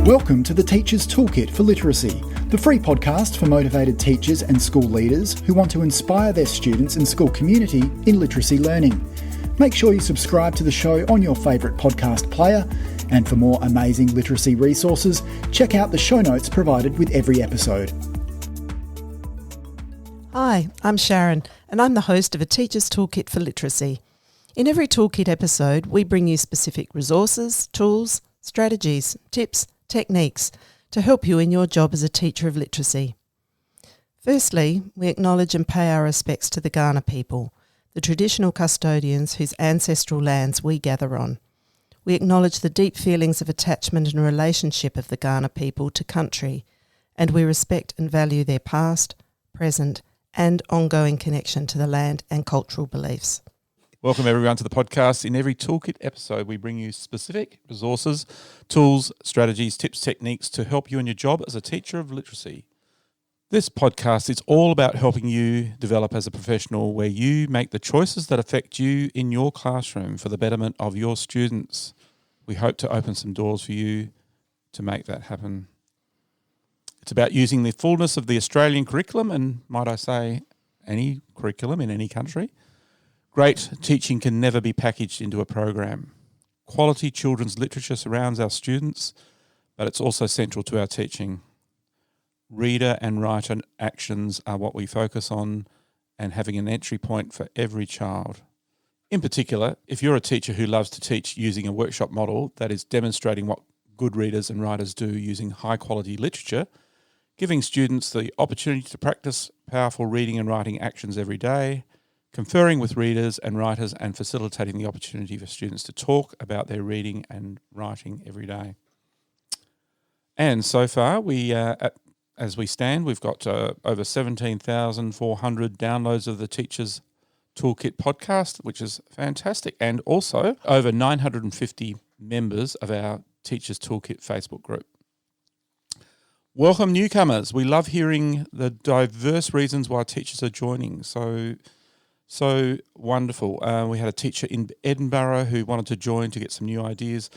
Welcome to the Teacher's Toolkit for Literacy, the free podcast for motivated teachers and school leaders who want to inspire their students and school community in literacy learning. Make sure you subscribe to the show on your favourite podcast player, and for more amazing literacy resources, check out the show notes provided with every episode. Hi, I'm Sharon, and I'm the host of a Teacher's Toolkit for Literacy. In every Toolkit episode, we bring you specific resources, tools, strategies, tips, techniques to help you in your job as a teacher of literacy. Firstly, we acknowledge and pay our respects to the Kaurna people, the traditional custodians whose ancestral lands we gather on. We acknowledge the deep feelings of attachment and relationship of the Kaurna people to country, and we respect and value their past, present, and ongoing connection to the land and cultural beliefs. Welcome everyone to the podcast. In every Toolkit episode, we bring you specific resources, tools, strategies, tips, techniques to help you in your job as a teacher of literacy. This podcast is all about helping you develop as a professional where you make the choices that affect you in your classroom for the betterment of your students. We hope to open some doors for you to make that happen. It's about using the fullness of the Australian curriculum, and might I say, any curriculum in any country. Great teaching can never be packaged into a program. Quality children's literature surrounds our students, but it's also central to our teaching. Reader and writer actions are what we focus on, and having an entry point for every child. In particular, if you're a teacher who loves to teach using a workshop model that is demonstrating what good readers and writers do using high quality literature, giving students the opportunity to practice powerful reading and writing actions every day, conferring with readers and writers, and facilitating the opportunity for students to talk about their reading and writing every day. And so far, as we stand, we've got over 17,400 downloads of the Teacher's Toolkit podcast, which is fantastic, and also over 950 members of our Teacher's Toolkit Facebook group. Welcome newcomers. We love hearing the diverse reasons why teachers are joining. So wonderful. We had a teacher in Edinburgh who wanted to join to get some new ideas.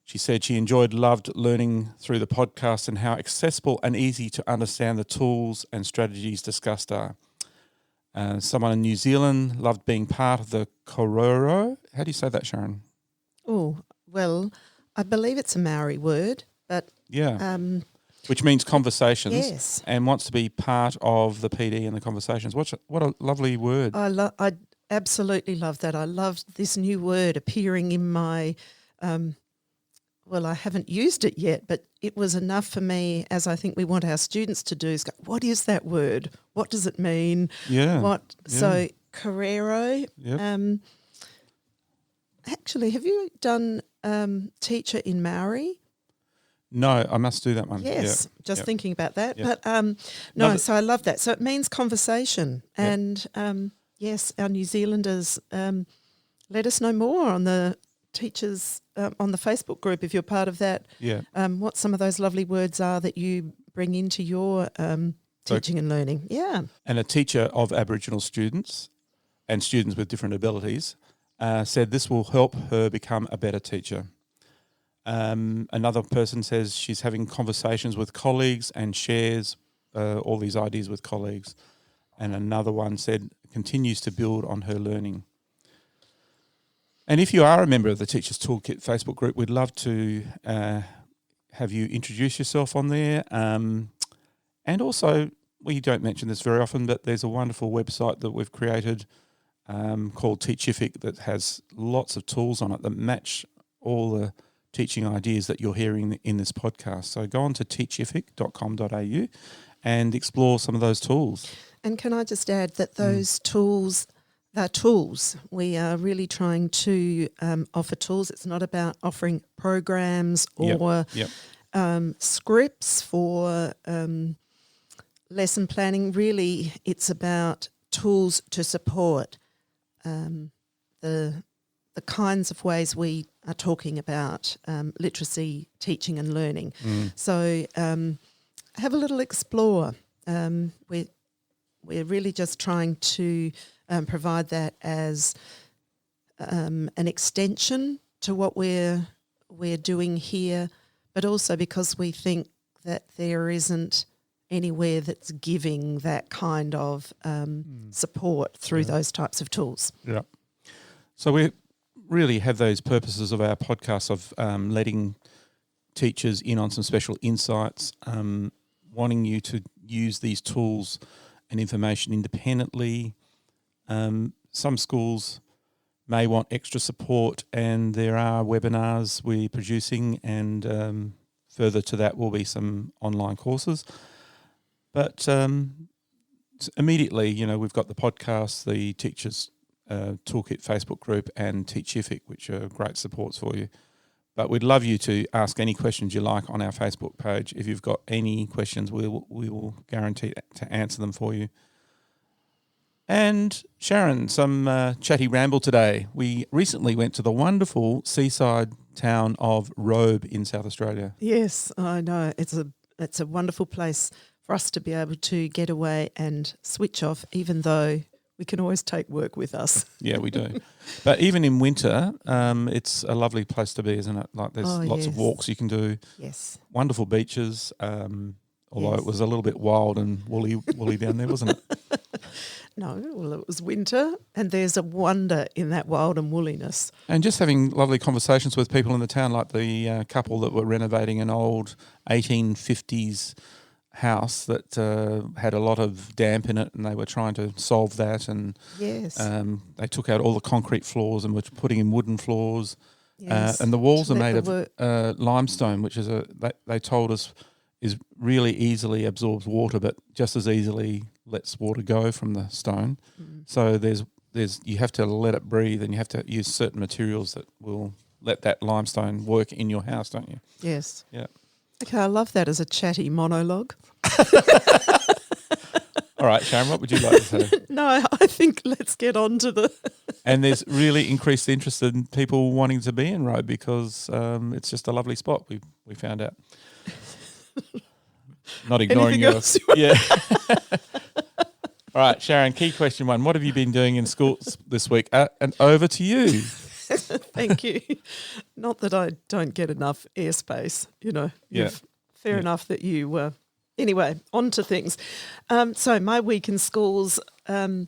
She said she loved learning through the podcast and how accessible and easy to understand the tools and strategies discussed are. Someone in New Zealand loved being part of the kororo. How do you say that, Sharon? Oh, well, I believe it's a Maori word, but... Yeah. Which means conversations. Yes. And wants to be part of the PD and the conversations. What a lovely word. I absolutely love that. I love this new word appearing in my, I haven't used it yet, but it was enough for me, as I think we want our students to do, is go, what is that word? What does it mean? Yeah. So, korero. Yep. Actually, have you done teacher in Maori? No, I must do that one. Yes, yep. Thinking about that. Yep. But so I love that. So it means conversation. And yes, our New Zealanders, let us know more on the teachers, on the Facebook group if you're part of that. Yeah. What some of those lovely words are that you bring into your teaching and learning. Yeah. And a teacher of Aboriginal students and students with different abilities said this will help her become a better teacher. Another person says she's having conversations with colleagues and shares all these ideas with colleagues. And another one said continues to build on her learning. And if you are a member of the Teacher's Toolkit Facebook group, we'd love to have you introduce yourself on there. And also, we don't mention this very often, but there's a wonderful website that we've created called Teachific that has lots of tools on it that match all the teaching ideas that you're hearing in this podcast. So go on to teachific.com.au and explore some of those tools. And can I just add that those tools, they're tools. We are really trying to offer tools. It's not about offering programs or scripts for lesson planning. Really, it's about tools to support the kinds of ways we are talking about literacy, teaching and learning. So have a little explore. We're really just trying to provide that as an extension to what we're doing here, but also because we think that there isn't anywhere that's giving that kind of support through those types of tools. Yeah. So we really have those purposes of our podcast of letting teachers in on some special insights, wanting you to use these tools and information independently. Some schools may want extra support, and there are webinars we're producing, and further to that will be some online courses. But immediately, we've got the podcast, the Teachers Toolkit Facebook group, and Teachific, which are great supports for you. But we'd love you to ask any questions you like on our Facebook page. If you've got any questions, we will guarantee to answer them for you. And Sharon, some chatty ramble today. We recently went to the wonderful seaside town of Robe in South Australia. Yes, I know. It's a wonderful place for us to be able to get away and switch off, even though we can always take work with us. Yeah, we do. But even in winter, it's a lovely place to be, isn't it? Like there's lots of walks you can do. Yes. Wonderful beaches, although it was a little bit wild and woolly down there, wasn't it? No, well, it was winter, and there's a wonder in that wild and woolliness. And just having lovely conversations with people in the town, like the couple that were renovating an old 1850s house that had a lot of damp in it, and they were trying to solve that. And yes, they took out all the concrete floors and were putting in wooden floors. Yes. And the walls are made of limestone, which is they told us is really easily absorbs water, but just as easily lets water go from the stone. So there's you have to let it breathe, and you have to use certain materials that will let that limestone work in your house, don't you? Yes. Yeah. Okay, I love that as a chatty monologue. All right, Sharon, what would you like to say? No, I think let's get on to the... And there's really increased interest in people wanting to be in Robe because it's just a lovely spot, we found out. Not ignoring you. Yeah. All right, Sharon, key question 1. What have you been doing in school this week? And over to you. Thank you. Not that I don't get enough airspace, Fair enough that you... Anyway, on to things. So my week in schools, I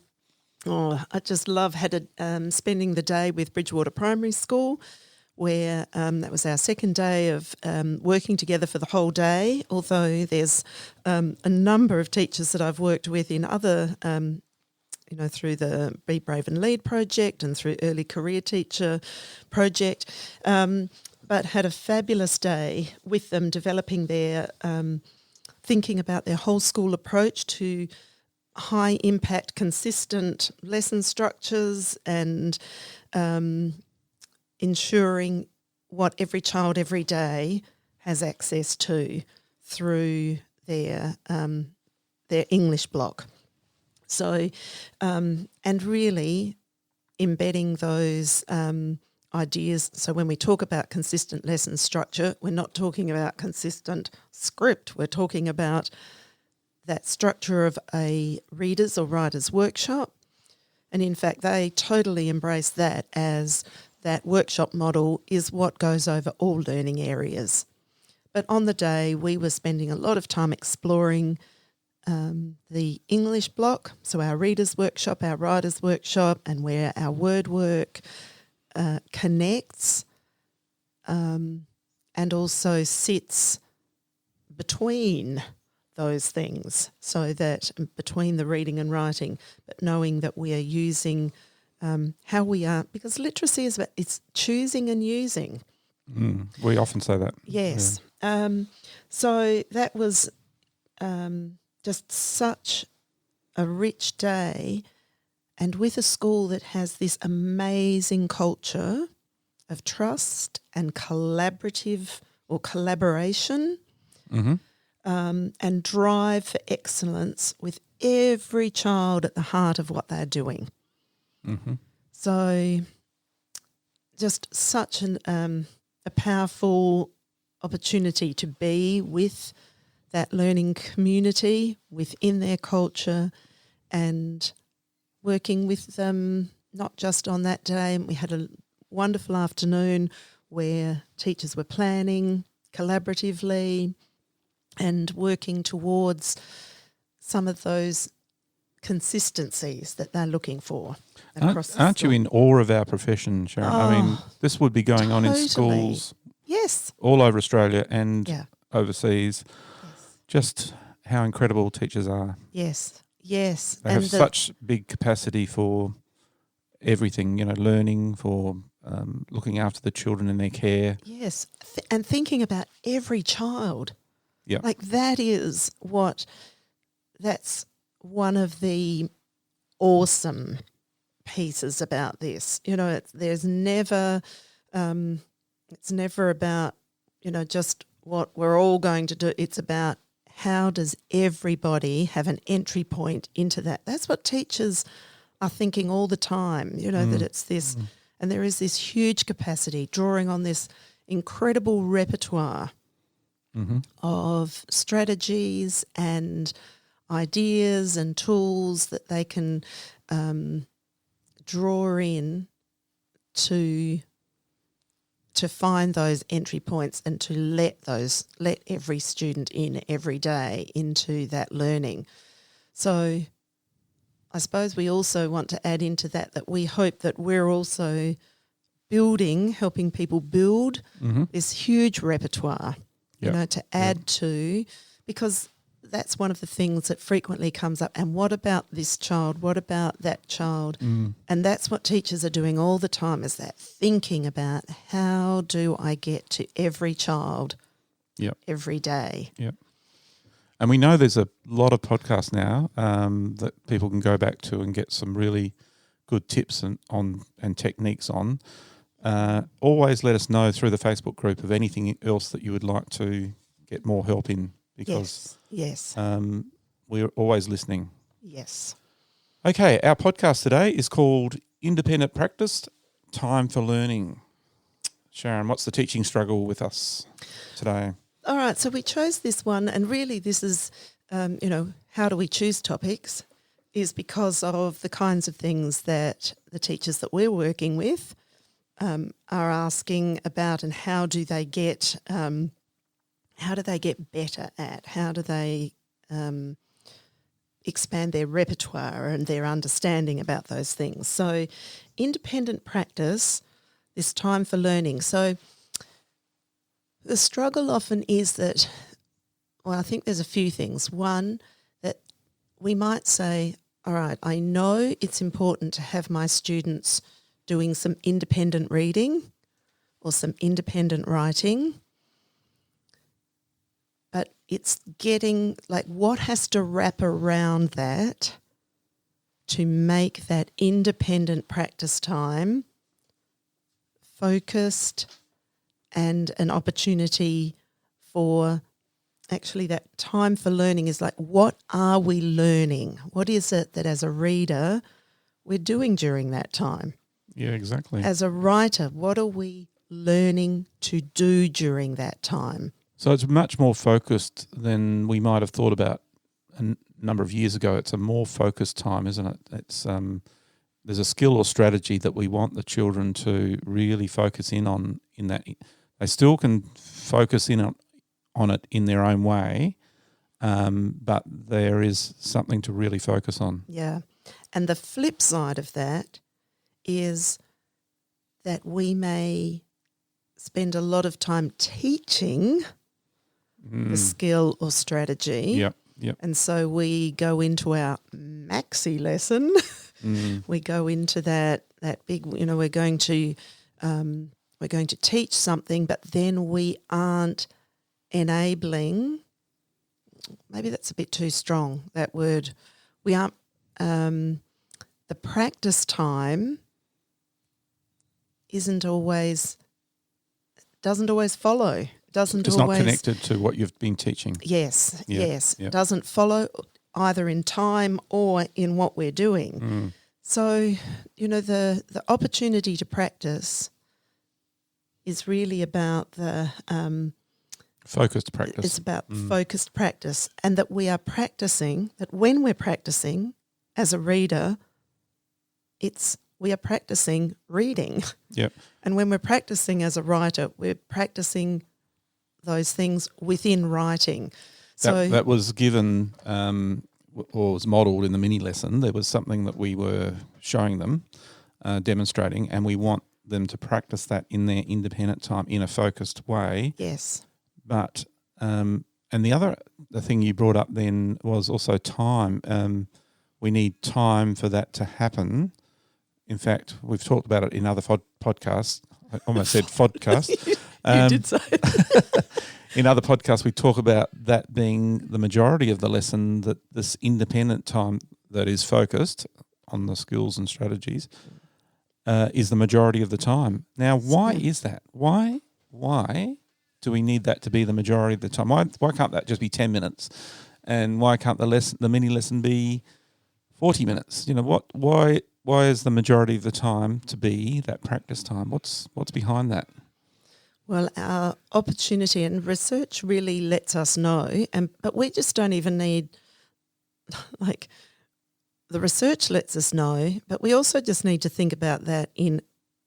just love spending the day with Bridgewater Primary School, where that was our second day of working together for the whole day, although there's a number of teachers that I've worked with in other, through the Be Brave and Lead project and through Early Career Teacher project, but had a fabulous day with them developing their... thinking about their whole school approach to high impact, consistent lesson structures and ensuring what every child every day has access to through their English block. So, and really embedding those ideas. So when we talk about consistent lesson structure, we're not talking about consistent script. We're talking about that structure of a readers or writers workshop. And in fact, they totally embrace that as that workshop model is what goes over all learning areas. But on the day, we were spending a lot of time exploring the English block, so our readers workshop, our writers workshop, and where our word work connects and also sits between those things, so that between the reading and writing, but knowing that we are using how we are, because literacy is about it's choosing and using. We often say that. Yes. Yeah. So that was just such a rich day, and with a school that has this amazing culture of trust and collaborative or collaboration and drive for excellence with every child at the heart of what they're doing. So just such a powerful opportunity to be with that learning community within their culture and working with them not just on that day. We had a wonderful afternoon where teachers were planning collaboratively and working towards some of those consistencies that they're looking for across the Aren't you school. in awe of our profession, Sharon? I mean, this would be going on in Totally. schools Yes. all over Australia and Yeah. overseas. Yes. Just how incredible teachers are. Yes. Yes. They have such big capacity for everything, learning, for looking after the children in their care. Yes. And thinking about every child. Yeah. Like that's one of the awesome pieces about this. There's never, it's never about, just what we're all going to do. It's about how does everybody have an entry point into that. That's what teachers are thinking all the time, that it's this, and there is this huge capacity drawing on this incredible repertoire of strategies and ideas and tools that they can draw in to find those entry points and to let every student in every day into that learning. So I suppose we also want to add into that we hope that we're also helping people build this huge repertoire, to add to, because that's one of the things that frequently comes up. And what about this child? What about that child? And that's what teachers are doing all the time, is that thinking about how do I get to every child every day. Yep. And we know there's a lot of podcasts now that people can go back to and get some really good tips and techniques on. Always let us know through the Facebook group of anything else that you would like to get more help in, because yes. We're always listening. Yes. Okay, our podcast today is called Independent Practice, Time for Learning. Sharon, what's the teaching struggle with us today? All right, so we chose this one, and really this is, how do we choose topics, is because of the kinds of things that the teachers that we're working with are asking about, and how do they get better at, how do they expand their repertoire and their understanding about those things. So independent practice, this time for learning. So the struggle often is that, I think there's a few things. One, that we might say, all right, I know it's important to have my students doing some independent reading or some independent writing, but it's getting, what has to wrap around that to make that independent practice time focused and an opportunity for actually that time for learning is what are we learning? What is it that as a reader we're doing during that time? Yeah, exactly. As a writer, what are we learning to do during that time? So it's much more focused than we might have thought about a number of years ago. It's a more focused time, isn't it? It's there's a skill or strategy that we want the children to really focus in on, in that they still can focus in on it in their own way, but there is something to really focus on. Yeah. And the flip side of that is that we may spend a lot of time teaching the skill or strategy. Yep. And so we go into our maxi lesson. We go into that big, we're going to teach something, but then we aren't enabling. Maybe that's a bit too strong, that word. We aren't. The practice time doesn't always follow. It's not connected to what you've been teaching. Yes, Yeah, yes. yeah. Doesn't follow either in time or in what we're doing. So, the opportunity to practice is really about the Focused practice. It's about focused practice, and that we are practicing, that when we're practicing as a reader, we are practicing reading. Yep. And when we're practicing as a writer, we're practicing those things within writing. So that was given or was modelled in the mini lesson. There was something that we were showing them, demonstrating, and we want them to practice that in their independent time in a focused way. yes, But and the thing you brought up then was also time. We need time for that to happen. In fact, we've talked about it in other podcasts. I almost said podcast. you did say it. In other podcasts, we talk about that being the majority of the lesson, that this independent time that is focused on the skills and strategies is the majority of the time. Now, why is that? Why do we need that to be the majority of the time? Why can't that just be 10 minutes? And why can't the mini lesson be 40 minutes? Why is the majority of the time to be that practice time? What's behind that? Well, our opportunity and research really lets us know, but we just don't even need, like, the research lets us know, but we also just need to think about that in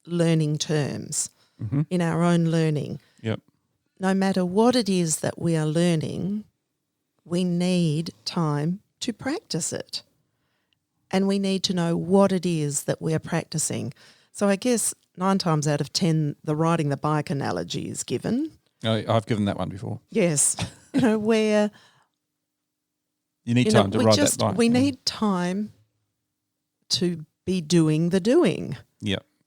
learning terms, in our own learning. Yep. No matter what it is that we are learning, we need time to practice it. And we need to know what it is that we're practicing. So I guess 9 times out of 10, the riding the bike analogy is given. I've given that one before. Yes. Where you need time to ride that bike. We need time to be doing the doing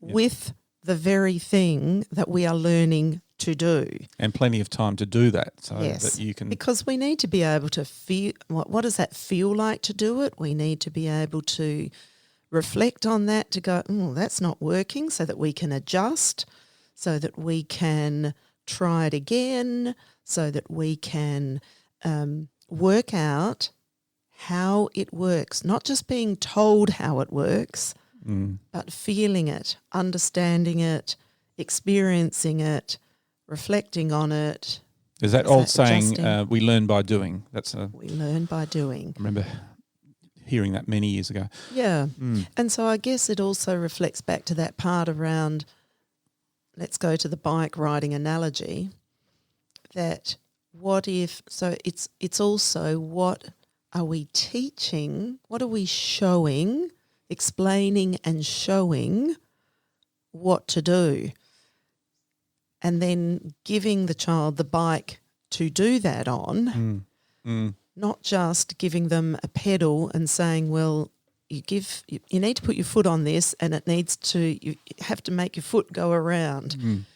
with the very thing that we are learning to do. And plenty of time to do that so that you can... Because we need to be able to feel, what does that feel like to do it? We need to be able to reflect on that, to go, that's not working, so that we can adjust, so that we can try it again, so that we can work out how it works, not just being told how it works, but feeling it, understanding it, experiencing it, reflecting on it. There's that old saying, we learn by doing. We learn by doing. I remember hearing that many years ago. Yeah. And so I guess it also reflects back to that part around, let's go to the bike riding analogy, that what if, so it's also what are we teaching, what are we showing, explaining and showing what to do, and then giving the child the bike to do that on, not just giving them a pedal and saying, well, you need to put your foot on this and you have to make your foot go around.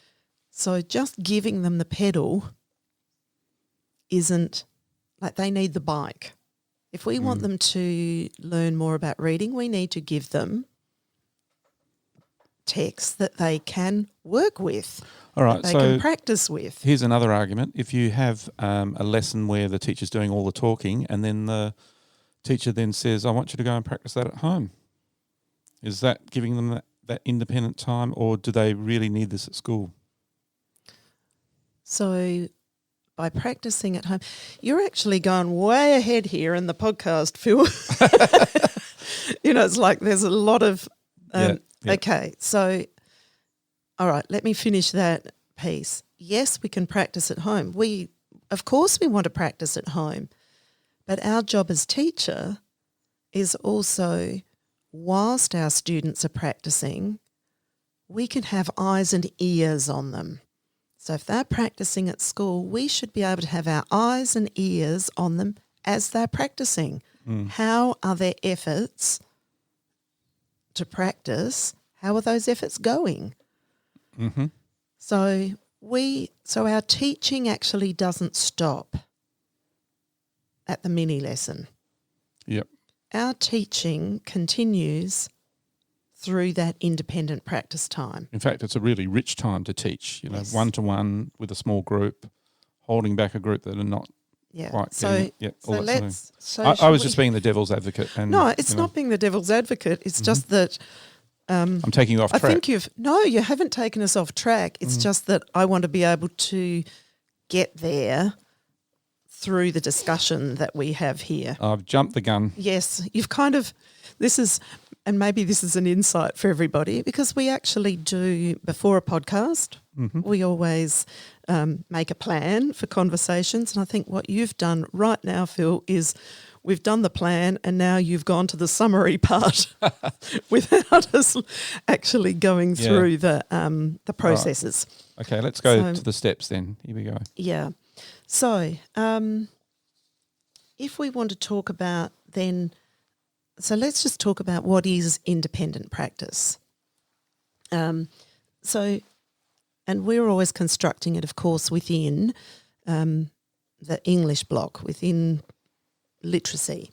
So just giving them the pedal isn't, like, they need the bike. If we want them to learn more about reading, we need to give them text that they can work with, all right, that they can practice with. Here's another argument. If you have a lesson where the teacher's doing all the talking and then the teacher then says, I want you to go and practice that at home, is that giving them that independent time, or do they really need this at school? So by practicing at home, you're actually going way ahead here in the podcast, Phil. It's like there's a lot of Okay, so, all right, let me finish that piece. Yes, we can practice at home. Of course we want to practice at home, but our job as teacher is also, whilst our students are practicing, we can have eyes and ears on them. So if they're practicing at school, we should be able to have our eyes and ears on them as they're practicing. How are their efforts to practice? How are those efforts going? So our teaching actually doesn't stop at the mini lesson. Yep. Our teaching continues through that independent practice time. In fact, it's a really rich time to teach, one-to-one with a small group, holding back a group that are not quite getting it. I was just being the devil's advocate. And, no, it's not being the devil's advocate. It's just that... I'm taking you off track. I think you haven't taken us off track. It's just that I want to be able to get there through the discussion that we have here. I've jumped the gun. Yes, you've and maybe this is an insight for everybody, because we actually do, before a podcast, we always make a plan for conversations. And I think what you've done right now, Phil, is we've done the plan and now you've gone to the summary part without us actually going through the processes. Right. Okay, let's go to the steps then. Here we go. Yeah. So if we want to talk about then, so let's just talk about what is independent practice. And we're always constructing it, of course, within the English block, within literacy.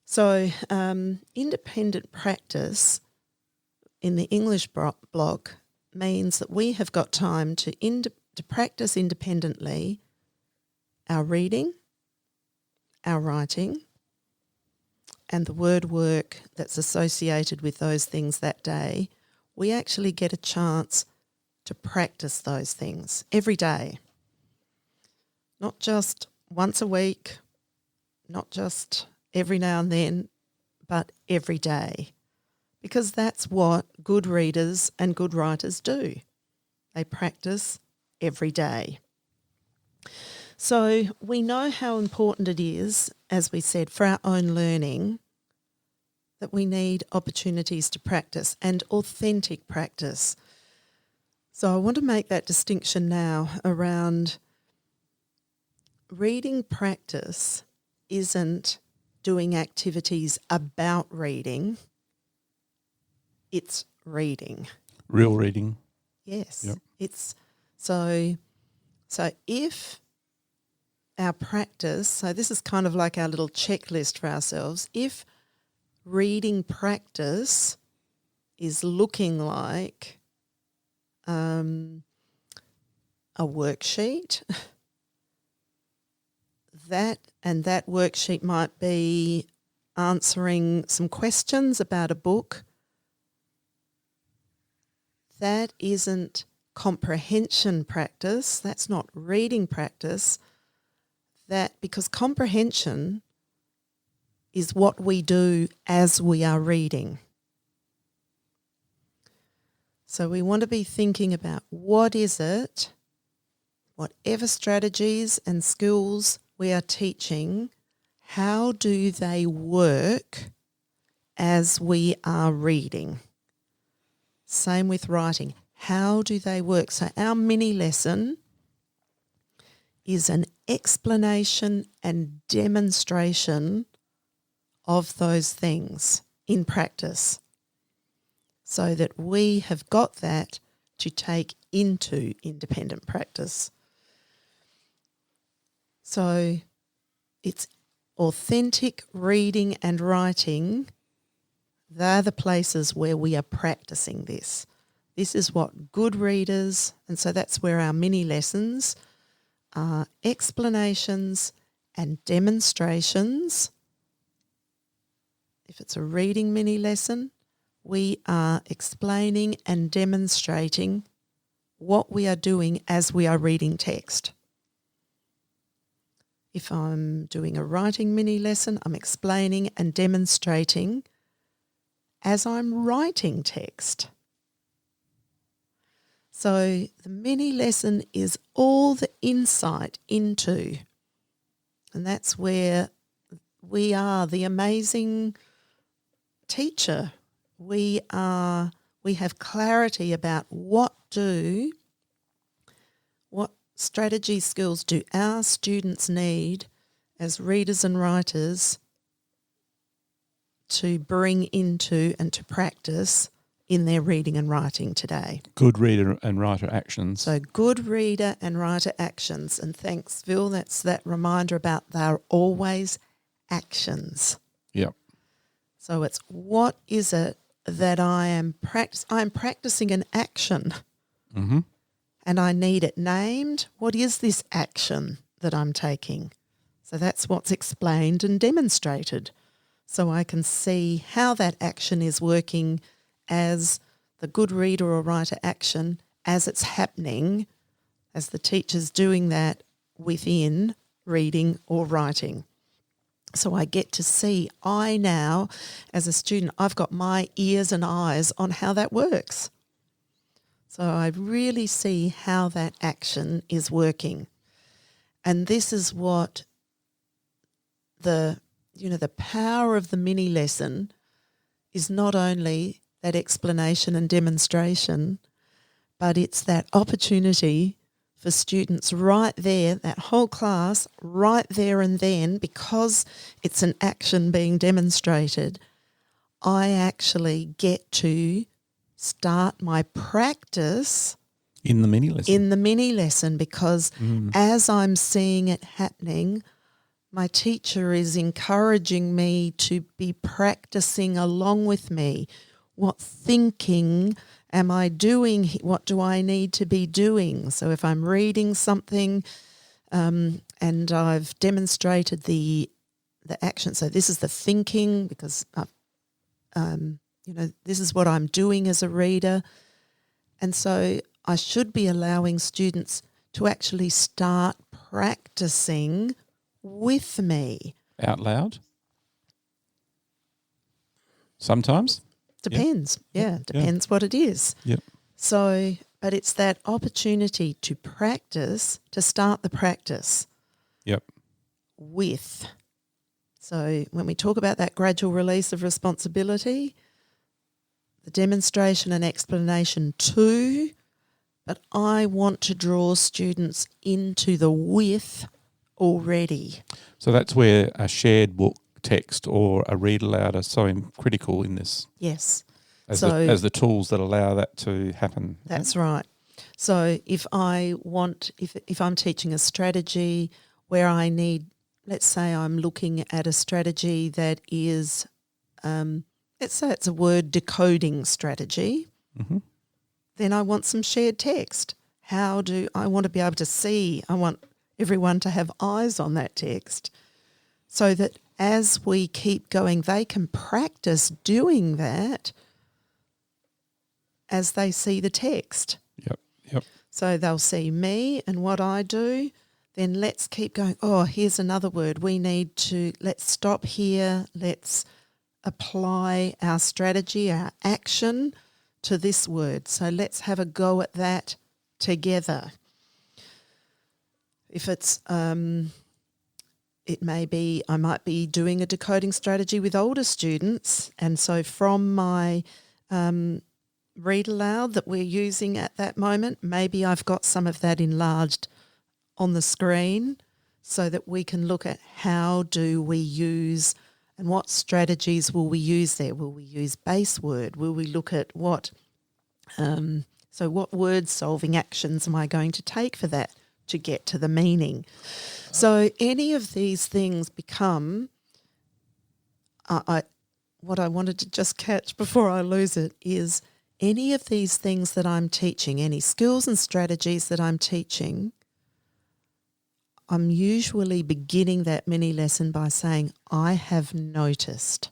So independent practice in the English block means that we have got time to practice independently our reading, our writing, and the word work that's associated with those things that day. We actually get a chance to practice those things every day, not just once a week, not just every now and then, but every day, because that's what good readers and good writers do. They practice every day. So we know how important it is, as we said, for our own learning, that we need opportunities to practice and authentic practice. So I want to make that distinction now around reading practice isn't doing activities about reading, it's reading. Real reading. Yes. Yep. It's so if our practice, so this is kind of like our little checklist for ourselves, if reading practice is looking like a worksheet, that worksheet might be answering some questions about a book. That isn't comprehension practice. That's not reading practice. Because comprehension is what we do as we are reading. So we want to be thinking about what is it, whatever strategies and skills we are teaching, how do they work as we are reading? Same with writing. How do they work? So our mini lesson is an explanation and demonstration of those things in practice, so that we have got that to take into independent practice. So it's authentic reading and writing. They're the places where we are practicing this. This is what good readers, and so that's where our mini lessons are explanations and demonstrations. If it's a reading mini lesson, we are explaining and demonstrating what we are doing as we are reading text. If I'm doing a writing mini lesson, I'm explaining and demonstrating as I'm writing text. So the mini lesson is all the insight into, and that's where we are the amazing teacher. We have clarity about what strategy skills do our students need as readers and writers to bring into and to practice in their reading and writing today. Good reader and writer actions. So good reader and writer actions. And thanks, Phil, that's that reminder about they're always actions. Yep. So it's what is it that I'm practicing an action. Mm-hmm. And I need it named. What is this action that I'm taking? So that's what's explained and demonstrated. So I can see how that action is working as the good reader or writer action as it's happening, as the teacher's doing that within reading or writing. So I get to see, I now, as a student, I've got my ears and eyes on how that works. So I really see how that action is working. And this is what the power of the mini lesson is, not only that explanation and demonstration, but it's that opportunity for students right there, that whole class, right there and then, because it's an action being demonstrated, I actually get to start my practice in the mini lesson. Because as I'm seeing it happening, my teacher is encouraging me to be practicing along with me. What thinking am I doing? What do I need to be doing? So if I'm reading something and I've demonstrated the action, so this is the thinking, because this is what I'm doing as a reader. And so I should be allowing students to actually start practicing with me. Out loud? Sometimes? Depends. Depends what it is. Yep. So, but it's that opportunity to practice, to start the practice. Yep. With. So when we talk about that gradual release of responsibility, the demonstration and explanation too, but I want to draw students into the with already. So that's where a shared book text or a read aloud are so critical in this. Yes. As the tools that allow that to happen. That's right. So if I'm teaching a strategy where I need, let's say I'm looking at a strategy that is, let's say it's a word decoding strategy, then I want some shared text. I want to be able to see, I want everyone to have eyes on that text so that as we keep going, they can practice doing that as they see the text. Yep. So they'll see me and what I do, then let's keep going. Oh, here's another word. Let's stop here. Let's apply our strategy, our action to this word. So let's have a go at that together. If it's, it may be, I might be doing a decoding strategy with older students, and so from my read aloud that we're using at that moment, maybe I've got some of that enlarged on the screen so that we can look at how do we use and what strategies will we use there. Will we use base word? Will we look at what word solving actions am I going to take for that to get to the meaning? So any of these things become, what I wanted to just catch before I lose it is any of these things that I'm teaching, any skills and strategies that I'm teaching, I'm usually beginning that mini lesson by saying, I have noticed.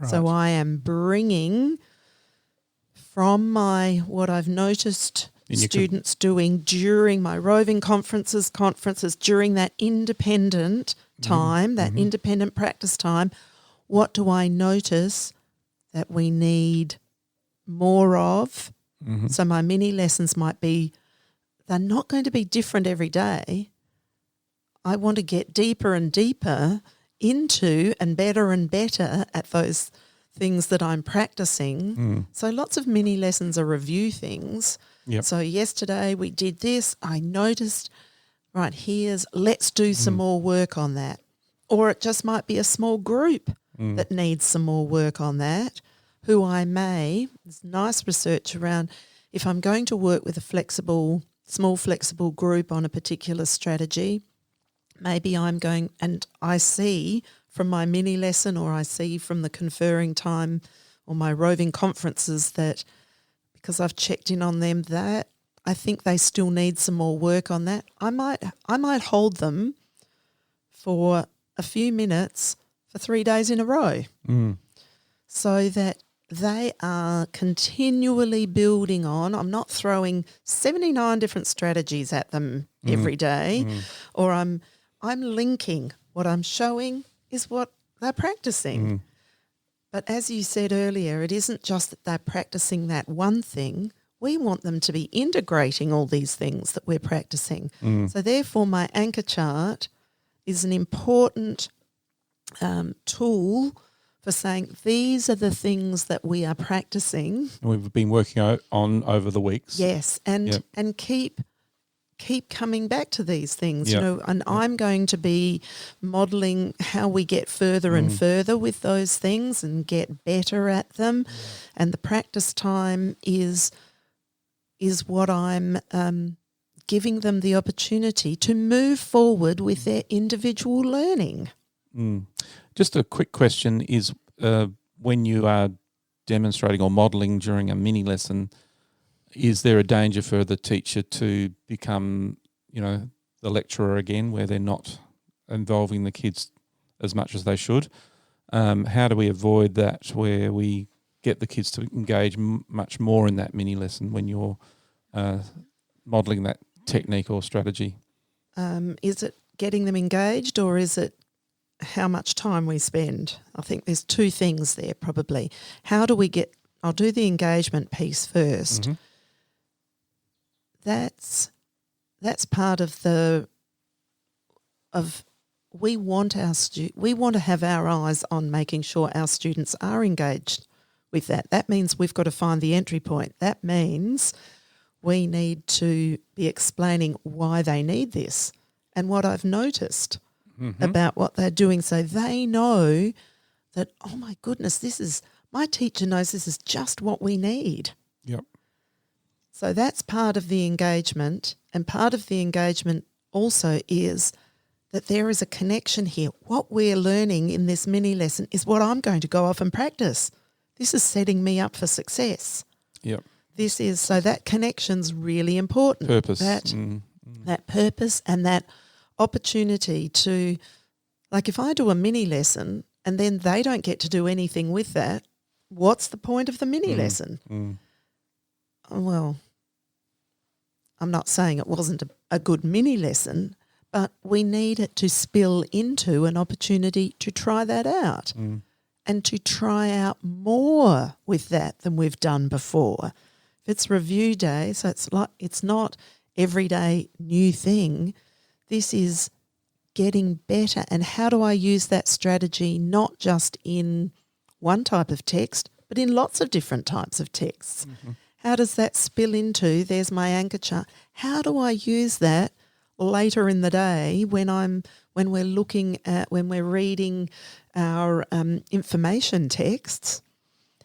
Right. So I am bringing from what I've noticed students doing during my roving conferences, during that independent time, that independent practice time, what do I notice that we need more of? So my mini lessons might be, they're not going to be different every day. I want to get deeper and deeper into and better at those things that I'm practicing. So lots of mini lessons are review things. Yep. So yesterday we did this. I noticed, right, let's do some more work on that. Or it just might be a small group that needs some more work on that, there's nice research around if I'm going to work with a small flexible group on a particular strategy, maybe I'm going, and I see from my mini lesson or I see from the conferring time or my roving conferences that because I've checked in on them that I think they still need some more work on that. I might hold them for a few minutes for 3 days in a row so that they are continually building on. I'm not throwing 79 different strategies at them every day or I'm linking. What I'm showing is what they're practicing. But as you said earlier, it isn't just that they're practicing that one thing. we want them to be integrating all these things that we're practicing. So therefore my anchor chart is an important tool for saying these are the things that we are practicing. And we've been working on over the weeks. Yes, and keep coming back to these things, Yep. and I'm going to be modelling how we get further and further with those things and get better at them. And the practice time is what I'm giving them the opportunity to move forward with their individual learning. Just a quick question is when you are demonstrating or modelling during a mini lesson, is there a danger for the teacher to become, the lecturer again, where they're not involving the kids as much as they should? How do we avoid that, where we get the kids to engage much more in that mini lesson when you're modelling that technique or strategy? Is it getting them engaged, or is it how much time we spend? I think there's two things there probably. How do we I'll do the engagement piece first. Mm-hmm. That's part of we want to have our eyes on making sure our students are engaged with that. That means we've got to find the entry point. That means we need to be explaining why they need this and what I've noticed about what they're doing, so they know that, oh my goodness, my teacher knows this is just what we need. Yep. So that's part of the engagement, and part of the engagement also is that there is a connection here. What we're learning in this mini lesson is what I'm going to go off and practice. This is setting me up for success. Yep. So that connection's really important. Purpose. That purpose and that opportunity to, like if I do a mini lesson and then they don't get to do anything with that, what's the point of the mini lesson? Well, I'm not saying it wasn't a good mini lesson, but we need it to spill into an opportunity to try that out and to try out more with that than we've done before. If it's review day, so it's not everyday new thing. This is getting better. And how do I use that strategy not just in one type of text, but in lots of different types of texts? How does that spill into, there's my anchor chart, how do I use that later in the day when we're reading our information texts?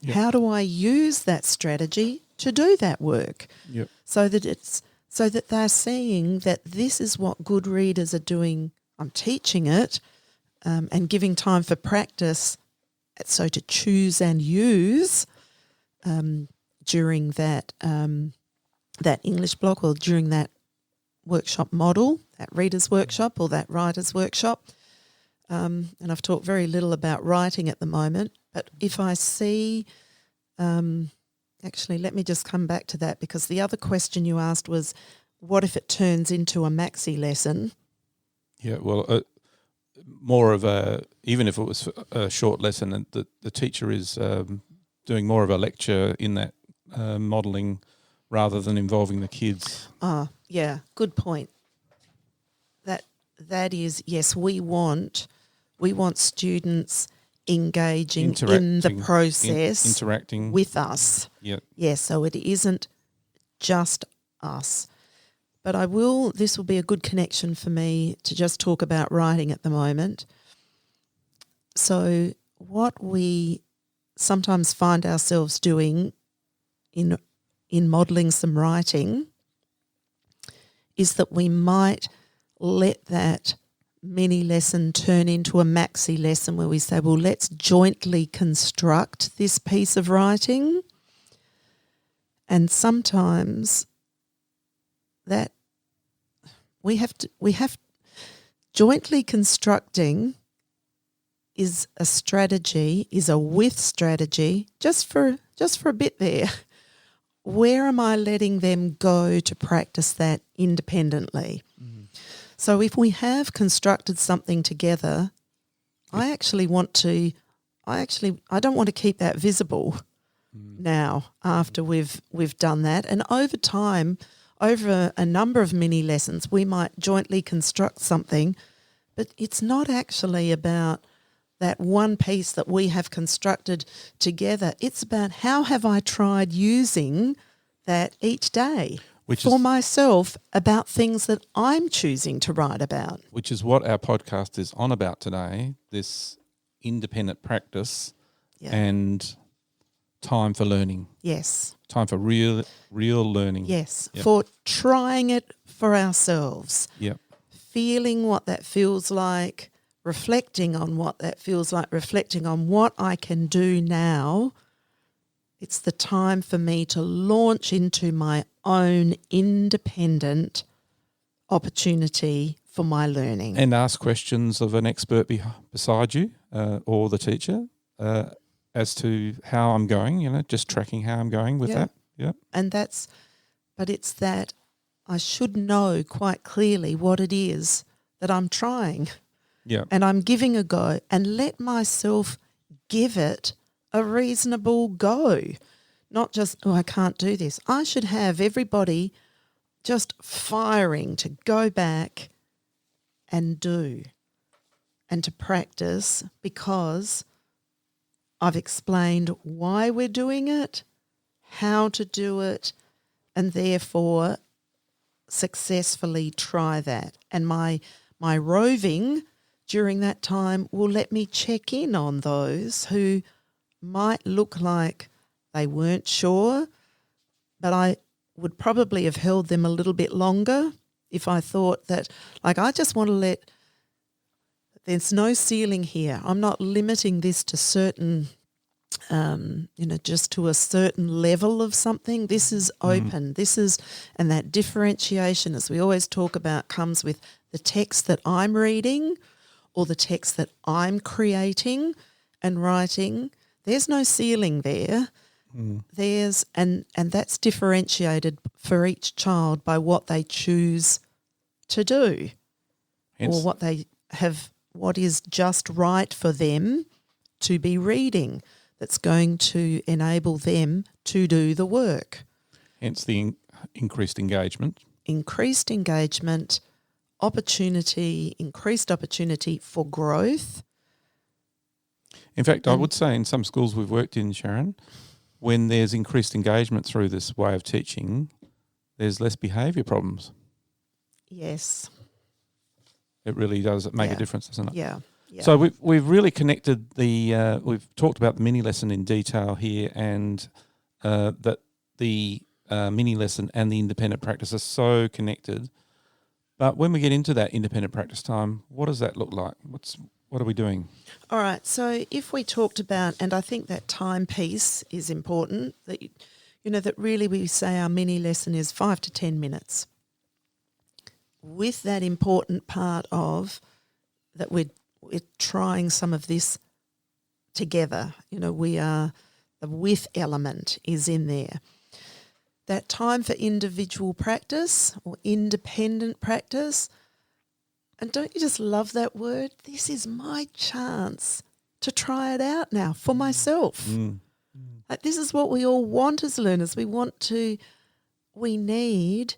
Yep. How do I use that strategy to do that work? Yep. So that they're seeing that this is what good readers are doing. I'm teaching it and giving time for practice, so to choose and use during that English block or during that workshop model, that reader's workshop or that writer's workshop. And I've talked very little about writing at the moment, but if I see actually, let me just come back to that, because the other question you asked was, what if it turns into a maxi lesson? Yeah, well, more of even if it was a short lesson, and the teacher is doing more of a lecture in that modelling rather than involving the kids. Yeah, good point. That is, yes, we want students engaging in the process, interacting with us. Yeah, so it isn't just us. But this will be a good connection for me to just talk about writing at the moment. So what we sometimes find ourselves doing in modelling some writing is that we might let that mini lesson turn into a maxi lesson where we say, well, let's jointly construct this piece of writing. And sometimes that we have jointly constructing is a strategy, is a with strategy, just for a bit there. Where am I letting them go to practice that independently? So if we have constructed something together, I don't want to keep that visible. now after we've done that. And over time, over a number of mini lessons, we might jointly construct something, but it's not actually about that one piece that we have constructed together. It's about how have I tried using that each day for myself about things that I'm choosing to write about. Which is what our podcast is on about today, this independent practice and time for learning. Yes. Time for real learning. Yes, for trying it for ourselves. Yep. Feeling what that feels like, reflecting on what that feels like, reflecting on what I can do now. It's the time for me to launch into my own independent opportunity for my learning. And ask questions of an expert beside you or the teacher as to how I'm going, just tracking how I'm going with that. Yeah. And but it's that I should know quite clearly what it is that I'm trying. Yeah. And I'm giving a go and let myself give it a reasonable go. Not just, I can't do this. I should have everybody just firing to go back and do and to practice, because I've explained why we're doing it, how to do it, and therefore successfully try that. And my roving during that time will let me check in on those who might look like they weren't sure, but I would probably have held them a little bit longer if I thought that, I just want to there's no ceiling here. I'm not limiting this to certain, just to a certain level of something. This is open. And that differentiation, as we always talk about, comes with the text that I'm reading or the text that I'm creating and writing. There's no ceiling there. There's and that's differentiated for each child by what they choose to do, or what is just right for them to be reading, that's going to enable them to do the work. Hence the increased engagement. Increased engagement, increased opportunity for growth. In fact, I would say in some schools we've worked in, Sharon, when there's increased engagement through this way of teaching, there's less behaviour problems. Yes. It really does make a difference, doesn't it? Yeah. So we've really connected we've talked about the mini lesson in detail here, and that the mini lesson and the independent practice are so connected. But when we get into that independent practice time, what does that look like? What are we doing? All right. So if we talked about, and I think that time piece is important, that that really we say our mini lesson is 5 to 10 minutes. With that important part of that we're trying some of this together. The with element is in there. That time for individual practice or independent practice. And don't you just love that word? This is my chance to try it out now for myself. This is what we all want as learners. We need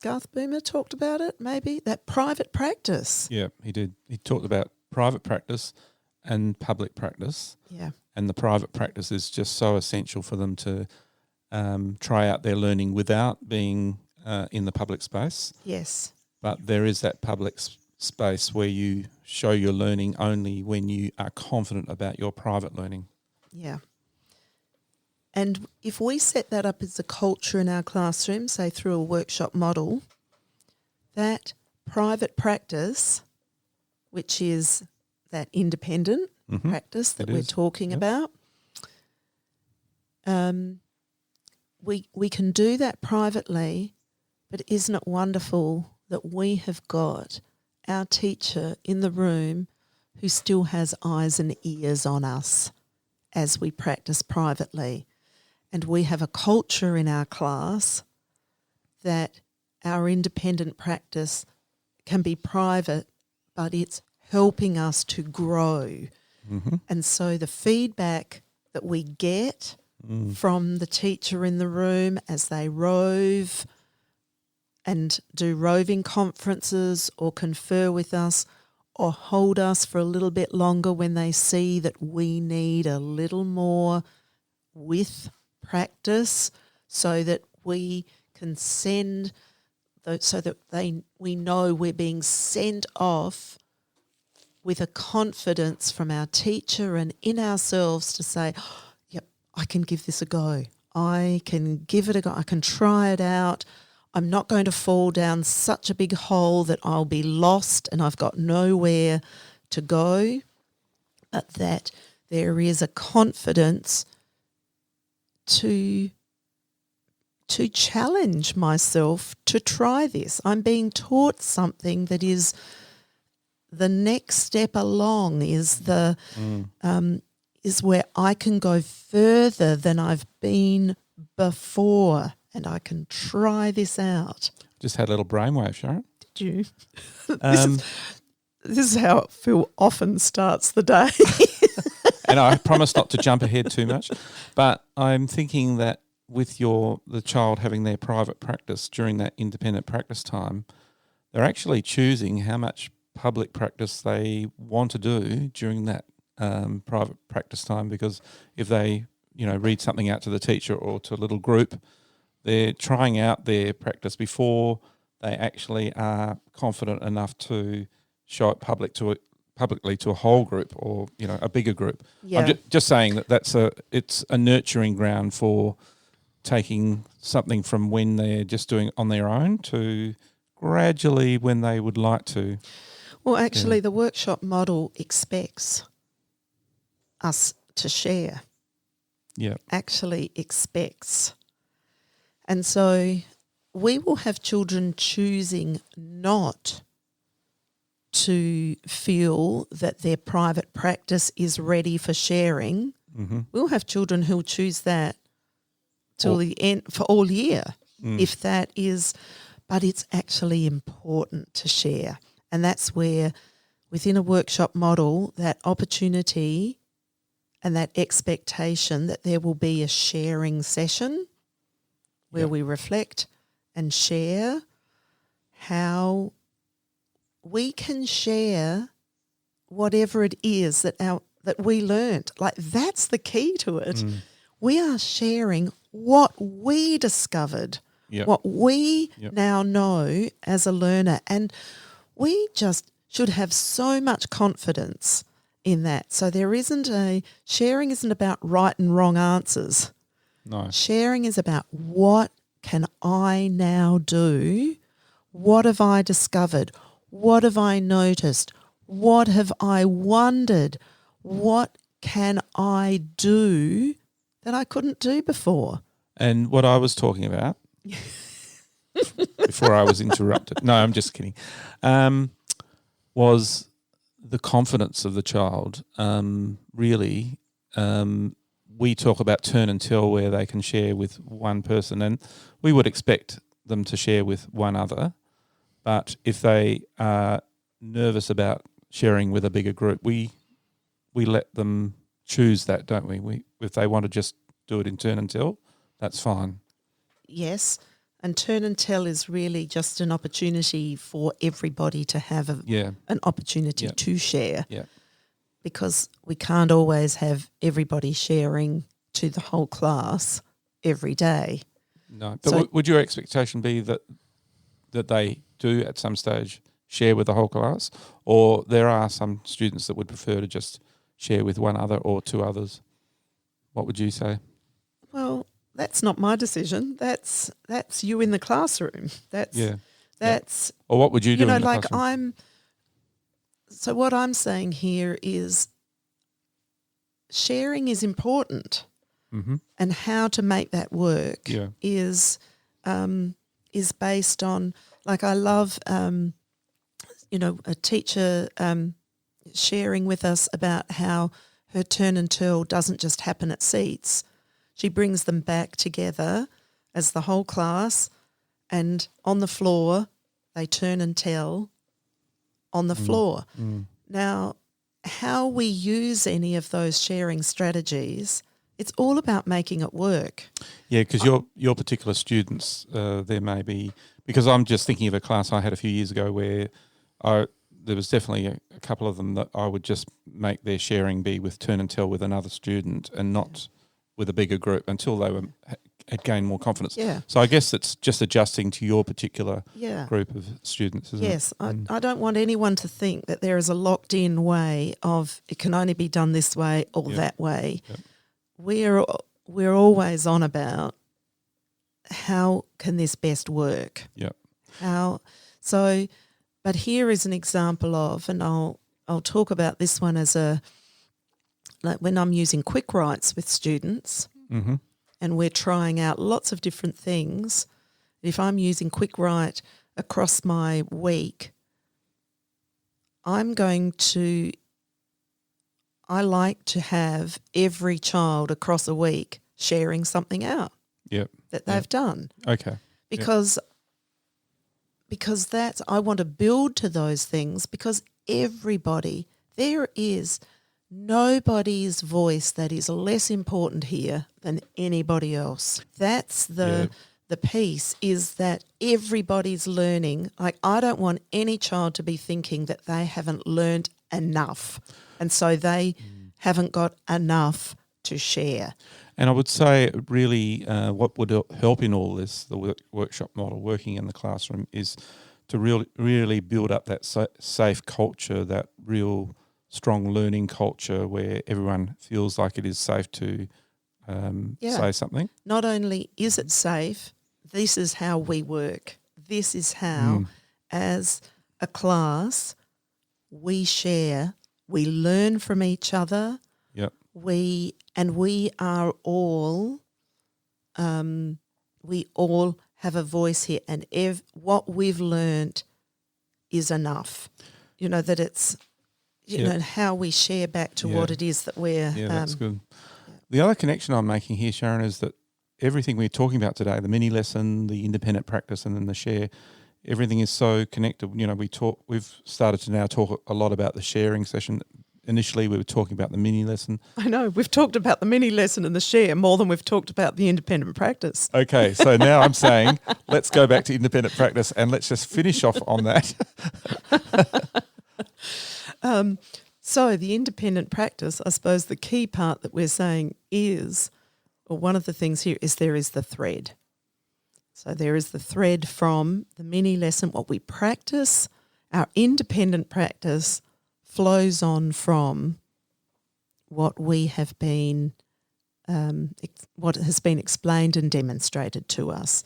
Garth Boomer talked about it, maybe, that private practice. Yeah, he did. He talked about private practice and public practice. Yeah. And the private practice is just so essential for them to try out their learning without being in the public space. Yes. But there is that public space where you show your learning only when you are confident about your private learning. Yeah. And if we set that up as a culture in our classroom, say through a workshop model, that private practice, which is that independent practice that we're talking about, we can do that privately, but isn't it wonderful that we have got our teacher in the room who still has eyes and ears on us as we practice privately? And we have a culture in our class that our independent practice can be private, but it's helping us to grow And so the feedback that we get from the teacher in the room as they rove and do roving conferences or confer with us or hold us for a little bit longer when they see that we need a little more with practice so that we can send so that we know we're being sent off with a confidence from our teacher and in ourselves to say, yep, I can give this a go. I can give it a go. I can try it out. I'm not going to fall down such a big hole that I'll be lost and I've got nowhere to go, but that there is a confidence to challenge myself to try this. I'm being taught something that is the next step along, is is where I can go further than I've been before, and I can try this out. Just had a little brainwave, Sharon. Did you? This is how Phil often starts the day. And I promise not to jump ahead too much, but I'm thinking that with the child having their private practice during that independent practice time, they're actually choosing how much public practice they want to do during that private practice time, because if they read something out to the teacher or to a little group, they're trying out their practice before they actually are confident enough to show it publicly to a whole group or a bigger group. Yeah. I'm just saying that it's a nurturing ground for taking something from when they're just doing it on their own to gradually when they would like to. Well, actually, the workshop model expects us to share. Yeah. Actually expects. And so we will have children choosing not to feel that their private practice is ready for sharing. Mm-hmm. We'll have children who'll choose that till the end for all year, if that is, but it's actually important to share. And that's where within a workshop model, that opportunity and that expectation that there will be a sharing session where we reflect and share how we can share whatever it is that we learnt. Like, that's the key to it. We are sharing what we discovered, what we now know as a learner, and we just should have so much confidence in that. So sharing isn't about right and wrong answers. No. Sharing is about what can I now do? What have I discovered? What have I noticed? What have I wondered? What can I do that I couldn't do before? And what I was talking about before I was interrupted, no, I'm just kidding, was the confidence of the child. Really, we talk about turn and tell, where they can share with one person, and we would expect them to share with one other. But if they are nervous about sharing with a bigger group, we let them choose that, don't we? If they want to just do it in turn and tell, that's fine. Yes, and turn and tell is really just an opportunity for everybody to have an opportunity to share. Yeah. Because we can't always have everybody sharing to the whole class every day. No, but would your expectation be that they do at some stage share with the whole class, or there are some students that would prefer to just share with one other or two others? What would you say? Well, that's not my decision. That's you in the classroom. That's Or what would you do? In the classroom? So what I'm saying here is sharing is important, and how to make that work is based on, like, I love a teacher sharing with us about how her turn and tell doesn't just happen at seats. She brings them back together as the whole class, and on the floor they turn and tell on the floor. Now, how we use any of those sharing strategies, it's all about making it work. Yeah, because your particular students, there may be, because I'm just thinking of a class I had a few years ago where there was definitely a couple of them that I would just make their sharing be with turn and tell with another student and not with a bigger group until they had gained more confidence. Yeah. So I guess it's just adjusting to your particular group of students, isn't it? Yes, I don't want anyone to think that there is a locked-in way of it can only be done this way or that way. Yep. We're always on about how can this best work. Yep. But here is an example of, and I'll talk about this one as like when I'm using quick writes with students, mm-hmm. and we're trying out lots of different things. If I'm using quick write across my week, I like to have every child across a week sharing something out that they've done. Okay. Because I want to build to those things, because there is nobody's voice that is less important here than anybody else. That's the piece, is that everybody's learning. Like, I don't want any child to be thinking that they haven't learned enough, and so they haven't got enough to share. And I would say really what would help in all this, the workshop model, working in the classroom, is to really build up that safe culture, that real strong learning culture where everyone feels like it is safe to say something. Not only is it safe, this is how we work. This is how, as a class, we share, we learn from each other. Yep. We are all, we all have a voice here, and what we've learned is enough. You know, that it's, you know, how we share back to what it is that we're. Yeah, that's good. The other connection I'm making here, Sharon, is that everything we're talking about today, the mini lesson, the independent practice, and then the share, everything is so connected. You know, we've started to now talk a lot about the sharing session. Initially, we were talking about the mini lesson. I know. We've talked about the mini lesson and the share more than we've talked about the independent practice. Okay, so now I'm saying let's go back to independent practice and let's just finish off on that. So the independent practice, I suppose the key part that we're saying is, or one of the things here is there is the thread. So there is the thread from the mini lesson, what we practice. Our independent practice flows on from what we have been, what has been explained and demonstrated to us.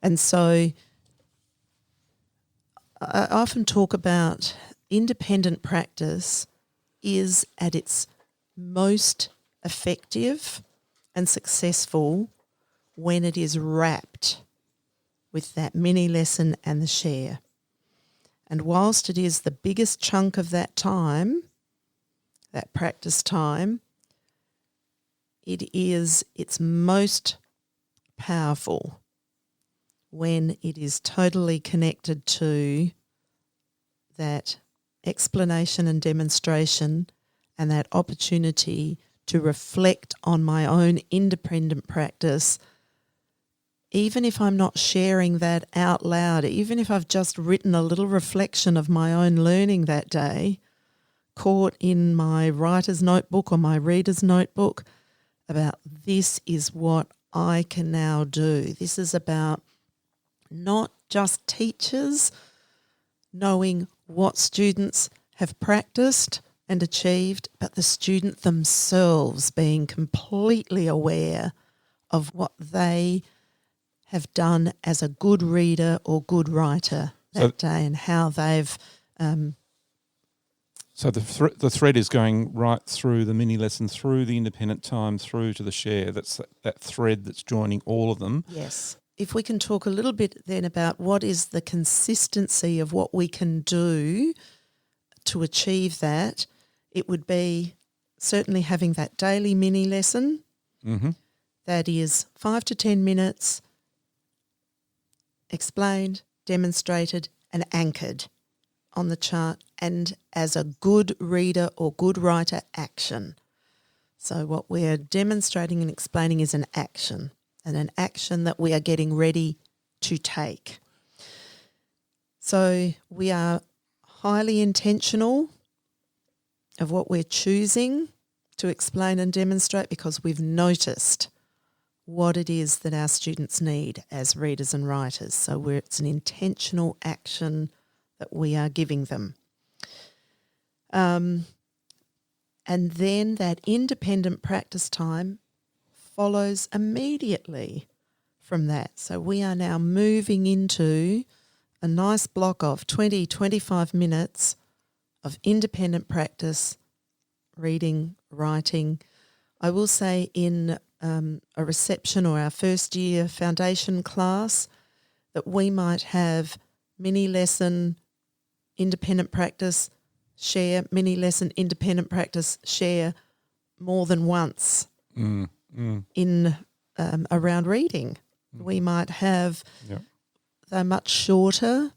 And so I often talk about independent practice is at its most effective and successful when it is wrapped with that mini lesson and the share. And whilst it is the biggest chunk of that time, that practice time, it is its most powerful when it is totally connected to that explanation and demonstration and that opportunity to reflect on my own independent practice, even if I'm not sharing that out loud, even if I've just written a little reflection of my own learning that day, caught in my writer's notebook or my reader's notebook, about this is what I can now do. This is about not just teachers knowing what students have practiced and achieved, but the student themselves being completely aware of what they have done as a good reader or good writer that day, and how they've... So the thread is going right through the mini lesson, through the independent time, through to the share. That's that thread that's joining all of them. Yes. If we can talk a little bit then about what is the consistency of what we can do to achieve that, it would be certainly having that daily mini lesson. Mm-hmm. That is 5 to 10 minutes, explained, demonstrated and anchored on the chart and as a good reader or good writer action. So what we're demonstrating and explaining is an action, and an action that we are getting ready to take. So we are highly intentional of what we're choosing to explain and demonstrate because we've noticed what it is that our students need as readers and writers. So it's an intentional action that we are giving them. And then that independent practice time follows immediately from that. So we are now moving into a nice block of 20, 25 minutes of independent practice, reading, writing. I will say in a reception or our first year foundation class that we might have mini lesson, independent practice, share, mini lesson, independent practice, share more than once in around reading. We might have, they're much shorter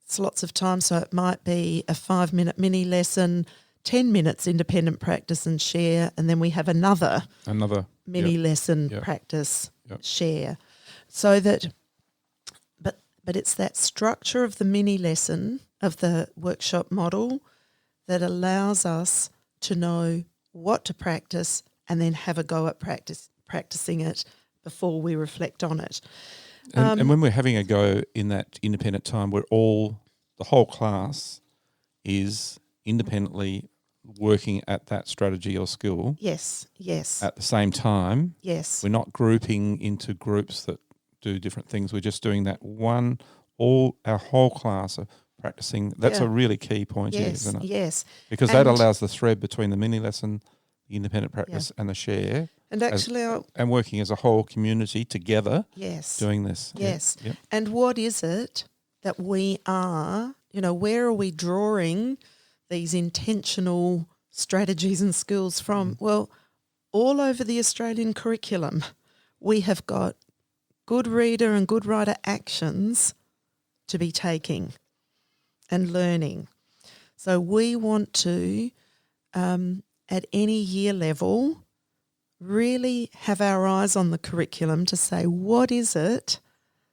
slots of time, so it might be a 5-minute mini lesson, 10 minutes independent practice and share, and then we have another mini lesson practice share. So that, but it's that structure of the mini lesson of the workshop model that allows us to know what to practice and then have a go at practicing it before we reflect on it. And when we're having a go in that independent time, the whole class is independently working at that strategy or skill. Yes. At the same time. Yes. We're not grouping into groups that do different things. We're just doing that our whole class are practicing. That's a really key point here, isn't it? Yes. Because that allows the thread between the mini lesson, the independent practice and the share. And actually and working as a whole community together. Yes. Doing this. Yes. Yep. And what is it that we are, where are we drawing these intentional strategies and skills from? Well, all over the Australian curriculum, we have got good reader and good writer actions to be taking and learning. So we want to, at any year level, really have our eyes on the curriculum to say, what is it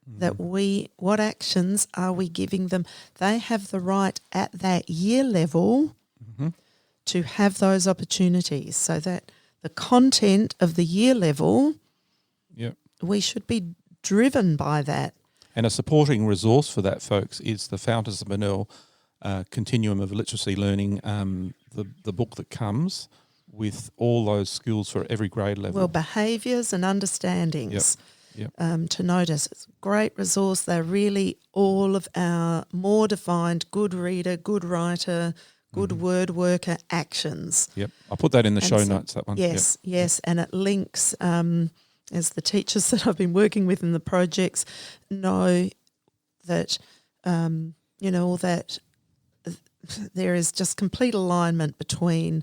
that what actions are we giving them? They have the right at that year level to have those opportunities, so that the content of the year level, we should be driven by that. And a supporting resource for that, folks, is the Fountas of Burnell Continuum of Literacy Learning, the book that comes with all those skills for every grade level. Well, behaviours and understandings to notice. It's a great resource. They're really all of our more defined good reader, good writer, good word worker actions. Yep. I'll put that in the show notes, that one. Yes, yes. And it links, as the teachers that I've been working with in the projects know that, that there is just complete alignment between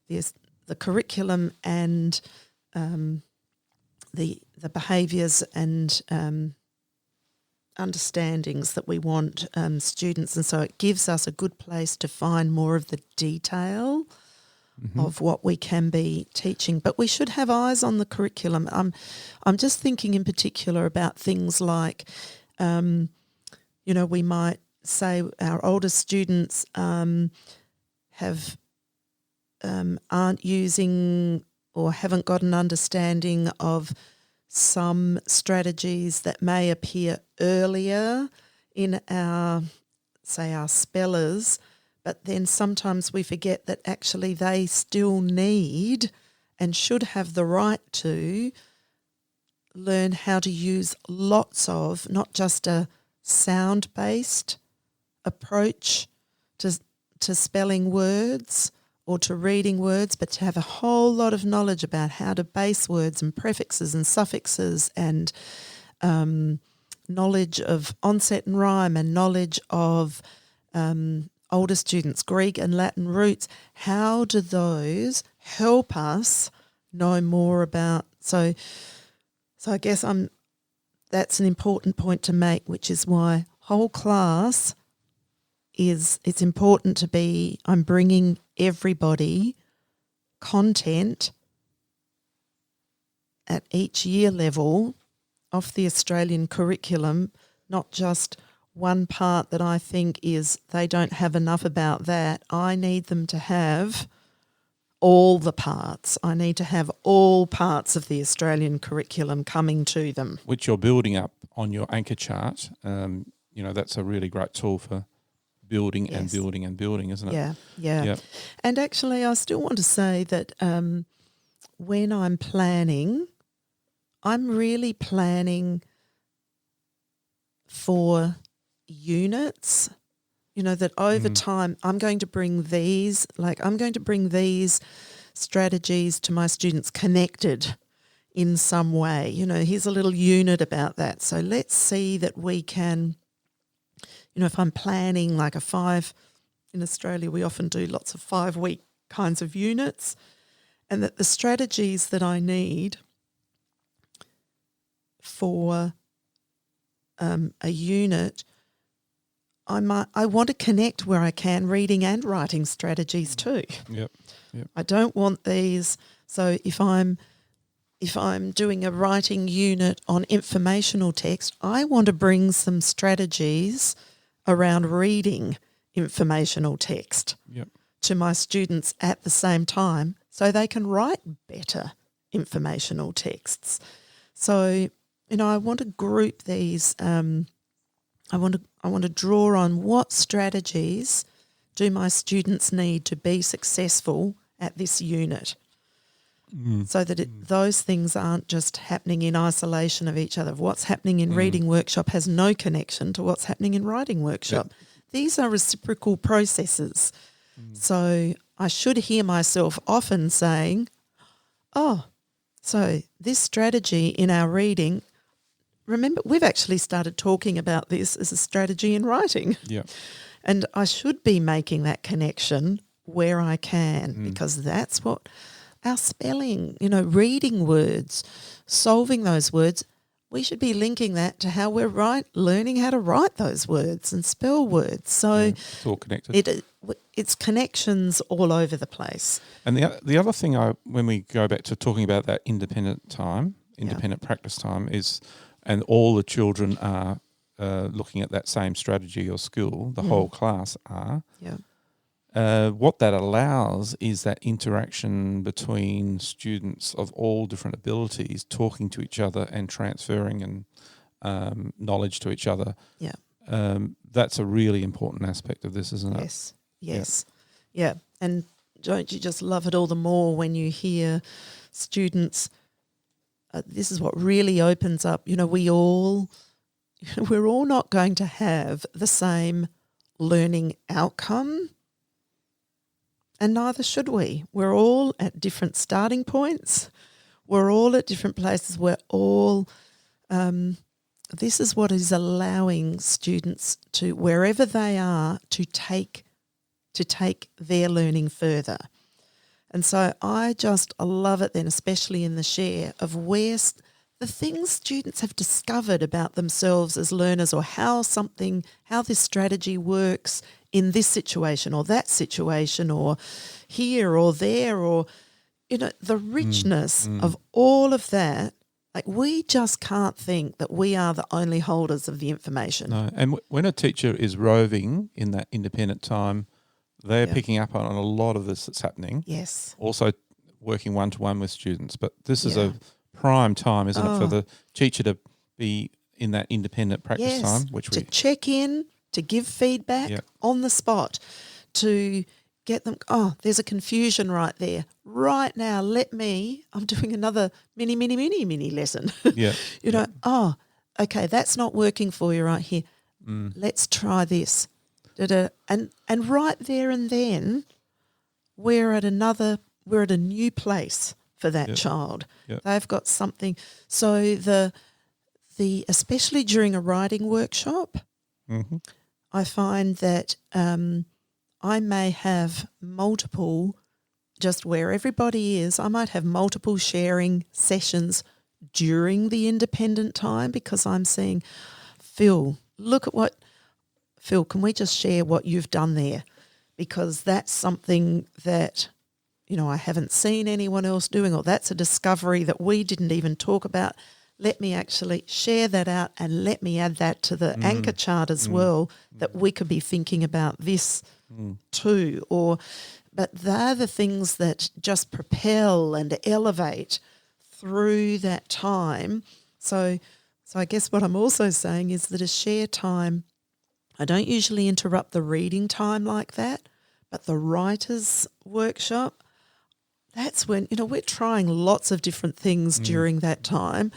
the curriculum and the behaviours and understandings that we want students, and so it gives us a good place to find more of the detail of what we can be teaching. But we should have eyes on the curriculum. I'm just thinking in particular about things like, we might say our older students aren't using or haven't got an understanding of some strategies that may appear earlier in our spellers, but then sometimes we forget that actually they still need and should have the right to learn how to use lots of, not just a sound-based approach to spelling words or to reading words, but to have a whole lot of knowledge about how to base words and prefixes and suffixes and knowledge of onset and rhyme and knowledge of older students' Greek and Latin roots. How do those help us know more about? So I guess that's an important point to make, which is why whole class it's important to be, I'm bringing everybody content at each year level of the Australian curriculum, not just one part that I think is they don't have enough about that. I need them to have all the parts. I need to have all parts of the Australian curriculum coming to them. Which you're building up on your anchor chart. That's a really great tool for building and building and building, isn't it? Yeah. And actually, I still want to say that when I'm planning, I'm really planning for units, that over time I'm going to bring these strategies to my students connected in some way. Here's a little unit about that. So let's see that we can, if I'm planning like in Australia we often do lots of 5-week kinds of units, and that the strategies that I need for a unit, I want to connect where I can reading and writing strategies too. Yep. I don't want these. So if I'm doing a writing unit on informational text, I want to bring some strategies around reading informational text to my students at the same time, so they can write better informational texts. So, I want to group these. I want to draw on what strategies do my students need to be successful at this unit, so that those things aren't just happening in isolation of each other. What's happening in reading workshop has no connection to what's happening in writing workshop. Yep. These are reciprocal processes. So I should hear myself often saying, so this strategy in our reading, remember, we've actually started talking about this as a strategy in writing. Yeah. And I should be making that connection where I can, because that's what our spelling, reading words, solving those words, we should be linking that to how we're learning how to write those words and spell words. So it's all connected. It's connections all over the place. And the other thing, when we go back to talking about that independent practice time is, and all the children are looking at that same strategy or skill, the whole class are. Yeah. What that allows is that interaction between students of all different abilities talking to each other and transferring and knowledge to each other. Yeah. That's a really important aspect of this, isn't it? Yes. Yeah. And don't you just love it all the more when you hear students, this is what really opens up, we're all not going to have the same learning outcome, and neither should we. We're all at different starting points. We're all at different places. We're all this is what is allowing students to, wherever they are, to take their learning further. And so I love it then, especially in the share of where the things students have discovered about themselves as learners, or how this strategy works in this situation or that situation, or here or there, or, the richness of all of that. Like, we just can't think that we are the only holders of the information. No, and when a teacher is roving in that independent time, they're picking up on a lot of this that's happening. Yes. Also working one-to-one with students. But this is a prime time, isn't it, for the teacher to be in that independent practice time? To check in, to give feedback on the spot, to get them, there's a confusion right there. Right now, I'm doing another mini lesson. Yeah. Okay, that's not working for you right here. Let's try this. And right there and then, we're at a new place for that child. Yep. They've got something. So the especially during a writing workshop, I find that I may have multiple, just where everybody is, I might have multiple sharing sessions during the independent time, because I'm seeing, Phil, look at what Phil, can we just share what you've done there? Because that's something that, I haven't seen anyone else doing, or that's a discovery that we didn't even talk about. Let me actually share that out and let me add that to the anchor chart as well, that we could be thinking about this too. But they're the things that just propel and elevate through that time. So I guess what I'm also saying is that a share time, I don't usually interrupt the reading time like that, but the writer's workshop, that's when, we're trying lots of different things during that time,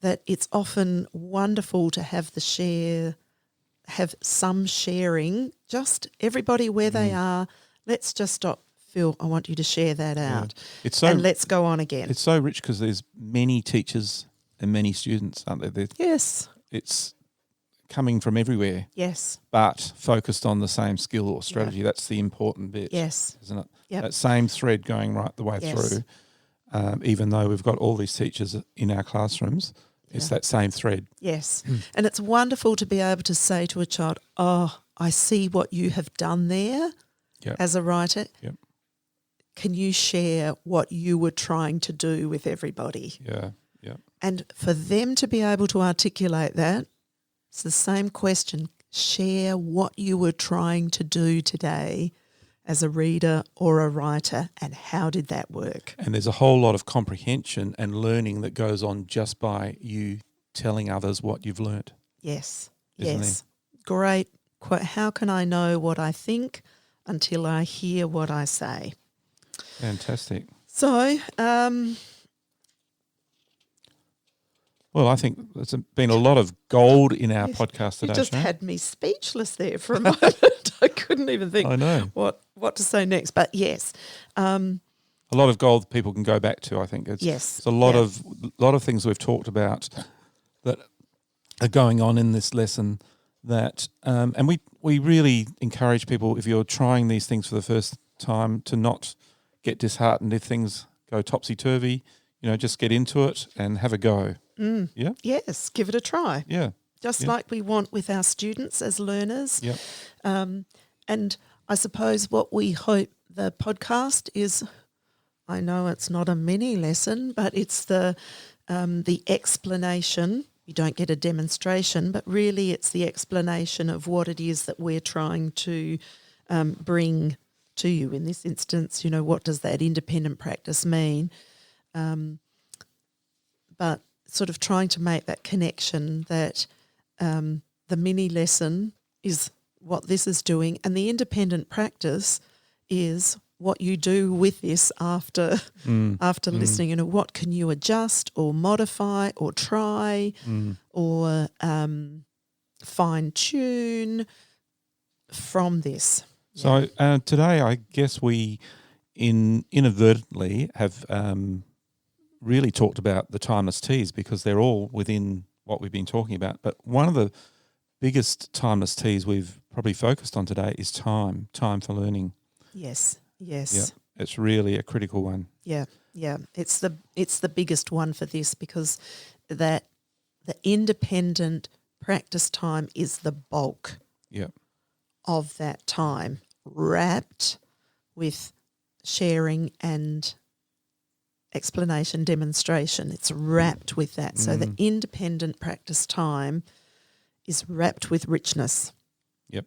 that it's often wonderful to have have some sharing, just everybody where they are. Let's just stop. Phil, I want you to share that out. And let's go on again. It's so rich because there's many teachers and many students, aren't there? Yes. It's coming from everywhere. Yes. But focused on the same skill or strategy. Yeah. That's the important bit. Yes. Isn't it? Yep. That same thread going right the way through. Even though we've got all these teachers in our classrooms, it's that same thread. Yes. And it's wonderful to be able to say to a child, oh, I see what you have done there as a writer. Yep. Can you share what you were trying to do with everybody? Yeah, yeah. And for them to be able to articulate that, it's the same question. Share what you were trying to do today as a reader or a writer, and how did that work? And there's a whole lot of comprehension and learning that goes on just by you telling others what you've learnt. Yes, Isn't yes. Great. How can I know what I think until I hear what I say? Fantastic. So, well, I think there's been a lot of gold in our podcast today. You just Shane. had me speechless there for a moment. I couldn't even think what to say next. But yes. A lot of gold people can go back to, I think. It's a lot of things we've talked about that are going on in this lesson that and we really encourage people, if you're trying these things for the first time, to not get disheartened if things go topsy-turvy. Just get into it and have a go. Yeah? Yes, give it a try. Yeah. Just like we want with our students as learners. Yep. And I suppose what we hope the podcast is, I know it's not a mini lesson, but it's the explanation. You don't get a demonstration, but really it's the explanation of what it is that we're trying to bring to you. In this instance, what does that independent practice mean? But sort of trying to make that connection that the mini lesson is what this is doing, and the independent practice is what you do with this after listening. What can you adjust or modify or try or fine tune from this. So today, I guess we inadvertently have really talked about the timeless T's because they're all within what we've been talking about. But one of the biggest timeless T's we've probably focused on today is time for learning. Yes. Yeah, it's really a critical one. Yeah. It's the biggest one for this because that the independent practice time is the bulk of that time, wrapped with sharing and explanation, demonstration. It's wrapped with that. So the independent practice time is wrapped with richness. Yep.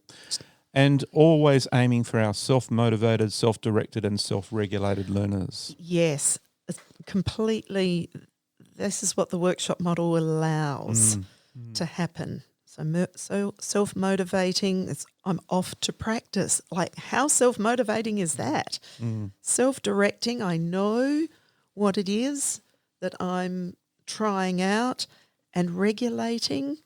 And always aiming for our self-motivated, self-directed and self-regulated learners. Yes, completely. This is what the workshop model allows to happen. So self-motivating, I'm off to practice. Like, how self-motivating is that? Self-directing, I know what it is that I'm trying out, and regulating,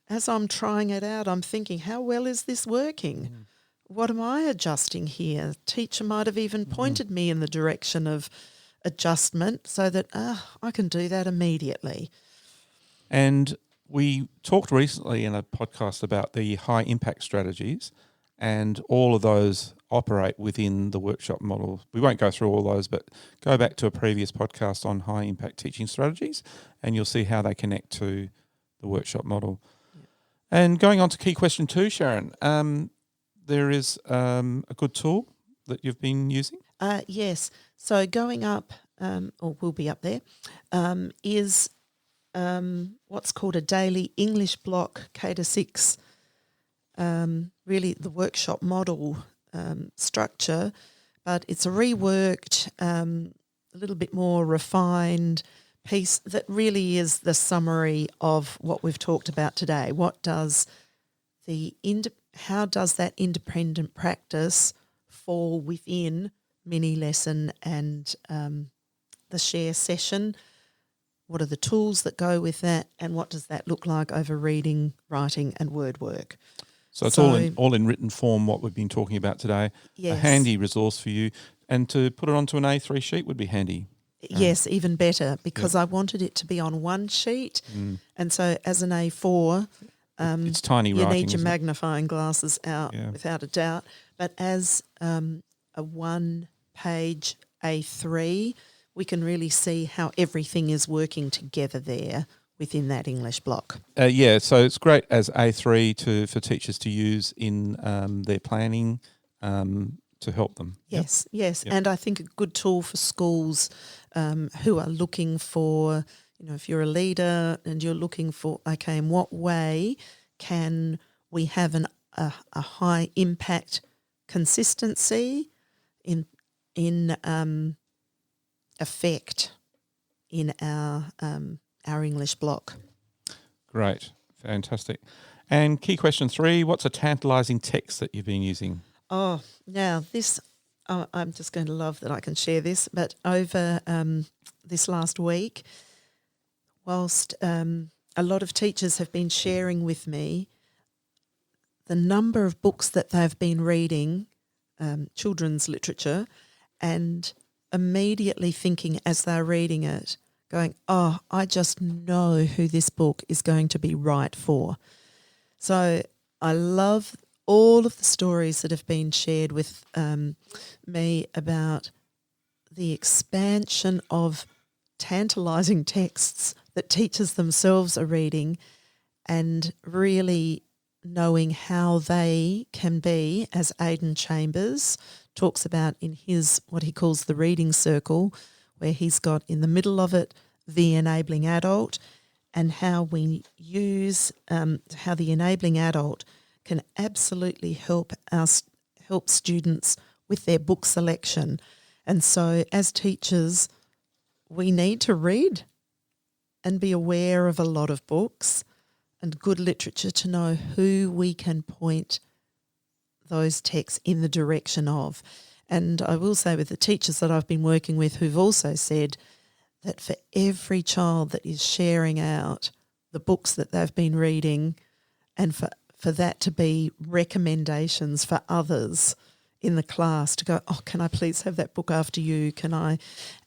as I'm trying it out, I'm thinking, how well is this working? What am I adjusting here? Teacher might have even pointed me in the direction of adjustment so that I can do that immediately. And we talked recently in a podcast about the high impact strategies, and all of those operate within the workshop model. We won't go through all those, but go back to a previous podcast on high impact teaching strategies and you'll see how they connect to the workshop model. And going on to key question 2, Sharon, there is a good tool that you've been using? Yes. So going up, or will be up there, is what's called a daily English block K-6, really the workshop model structure, but it's a reworked, a little bit more refined piece that really is the summary of what we've talked about today. How does that independent practice fall within mini lesson and the share session? What are the tools that go with that, and what does that look like over reading, writing and word work? So it's all in written form, what we've been talking about today. Yes. A handy resource for you. And to put it onto an A3 sheet would be handy. Yes, even better, because I wanted it to be on one sheet. And so as an A4, it's tiny you writing, need your isn't it? magnifying glasses out without a doubt. But as a one-page A3, we can really see how everything is working together there within that English block. So it's great as A3 for teachers to use in their planning to help them. Yes. And I think a good tool for schools who are looking for, if you're a leader and you're looking for, okay, in what way can we have a high impact consistency in effect in our English block. Great, fantastic. And key question 3, what's a tantalising text that you've been using? Oh, now this, I'm just going to love that I can share this, but over this last week, whilst a lot of teachers have been sharing with me the number of books that they've been reading, children's literature, and immediately thinking as they're reading it, going, oh, I just know who this book is going to be right for. So I love all of the stories that have been shared with me about the expansion of tantalising texts that teachers themselves are reading, and really knowing how they can be, as Aidan Chambers talks about in his, what he calls the reading circle, where he's got in the middle of it the enabling adult, and how we use, how the enabling adult can absolutely help students with their book selection. And so as teachers, we need to read and be aware of a lot of books and good literature to know who we can point those texts in the direction of. And I will say with the teachers that I've been working with who've also said that for every child that is sharing out the books that they've been reading, and for that to be recommendations for others in the class to go, oh, can I please have that book after you? Can I?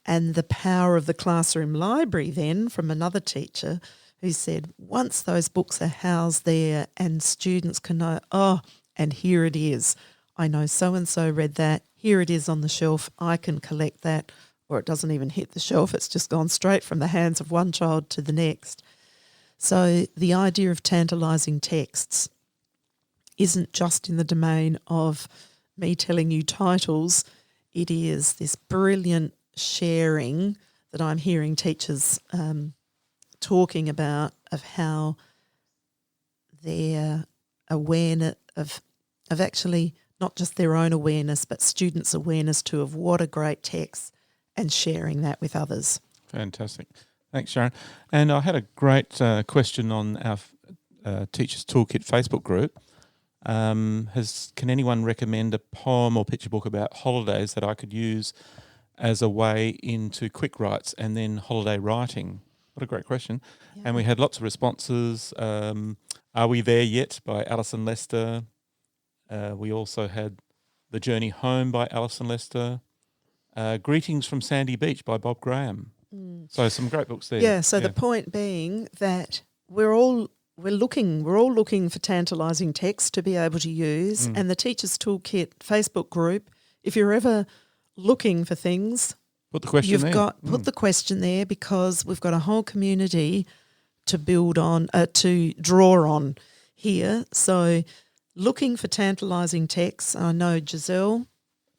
And the power of the classroom library then from another teacher who said once those books are housed there and students can know, oh, and here it is. I know so-and-so read that. Here it is on the shelf. I can collect that. Or it doesn't even hit the shelf. It's just gone straight from the hands of one child to the next. So the idea of tantalising texts isn't just in the domain of me telling you titles. It is this brilliant sharing that I'm hearing teachers talking about, of how their awareness of actually not just their own awareness, but students' awareness too of what a great text, and sharing that with others. Fantastic. Thanks, Sharon. And I had a great question on our Teachers Toolkit Facebook group. Can anyone recommend a poem or picture book about holidays that I could use as a way into quick writes and then holiday writing? What a great question. Yeah. And we had lots of responses. Are We There Yet by Alison Lester. We also had The Journey Home by Alison Lester. Greetings from Sandy Beach by Bob Graham. So some great books there. Yeah, so the point being that we're all looking for tantalising text to be able to use, and the Teachers Toolkit Facebook group, if you're ever looking for things, put the question there. Put the question there, because we've got a whole community to build on, to draw on here. So looking for tantalising texts. I know Giselle,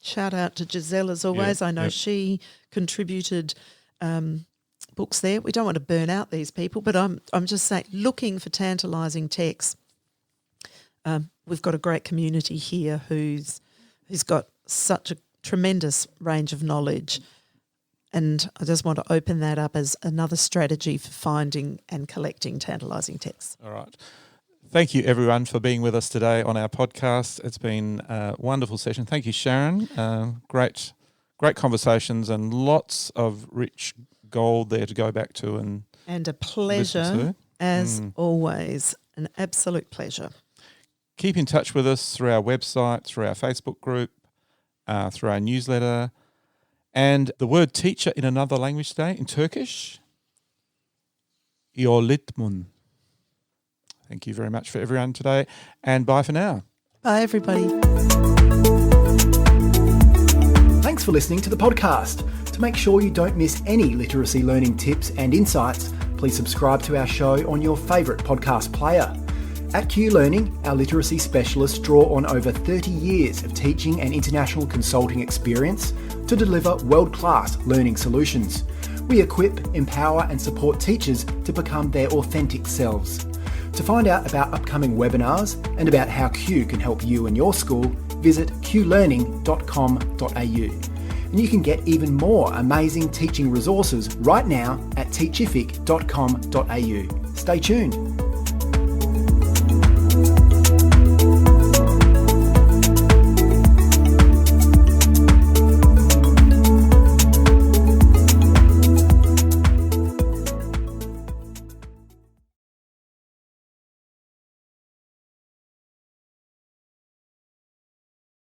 shout out to Giselle as always. I know she contributed books there. We don't want to burn out these people, but I'm just saying, looking for tantalising texts. We've got a great community here who's got such a tremendous range of knowledge, and I just want to open that up as another strategy for finding and collecting tantalising texts. All right. Thank you, everyone, for being with us today on our podcast. It's been a wonderful session. Thank you, Sharon. Great conversations and lots of rich gold there to go back to and a pleasure as always, an absolute pleasure. Keep in touch with us through our website, through our Facebook group, through our newsletter, and the word teacher in another language today in Turkish, öğretmen. Thank you very much for everyone today, and bye for now. Bye, everybody. Thanks for listening to the podcast. To make sure you don't miss any literacy learning tips and insights, please subscribe to our show on your favourite podcast player. At Q Learning, our literacy specialists draw on over 30 years of teaching and international consulting experience to deliver world-class learning solutions. We equip, empower and support teachers to become their authentic selves. To find out about upcoming webinars and about how Q can help you and your school, visit qlearning.com.au. And you can get even more amazing teaching resources right now at teachific.com.au. Stay tuned.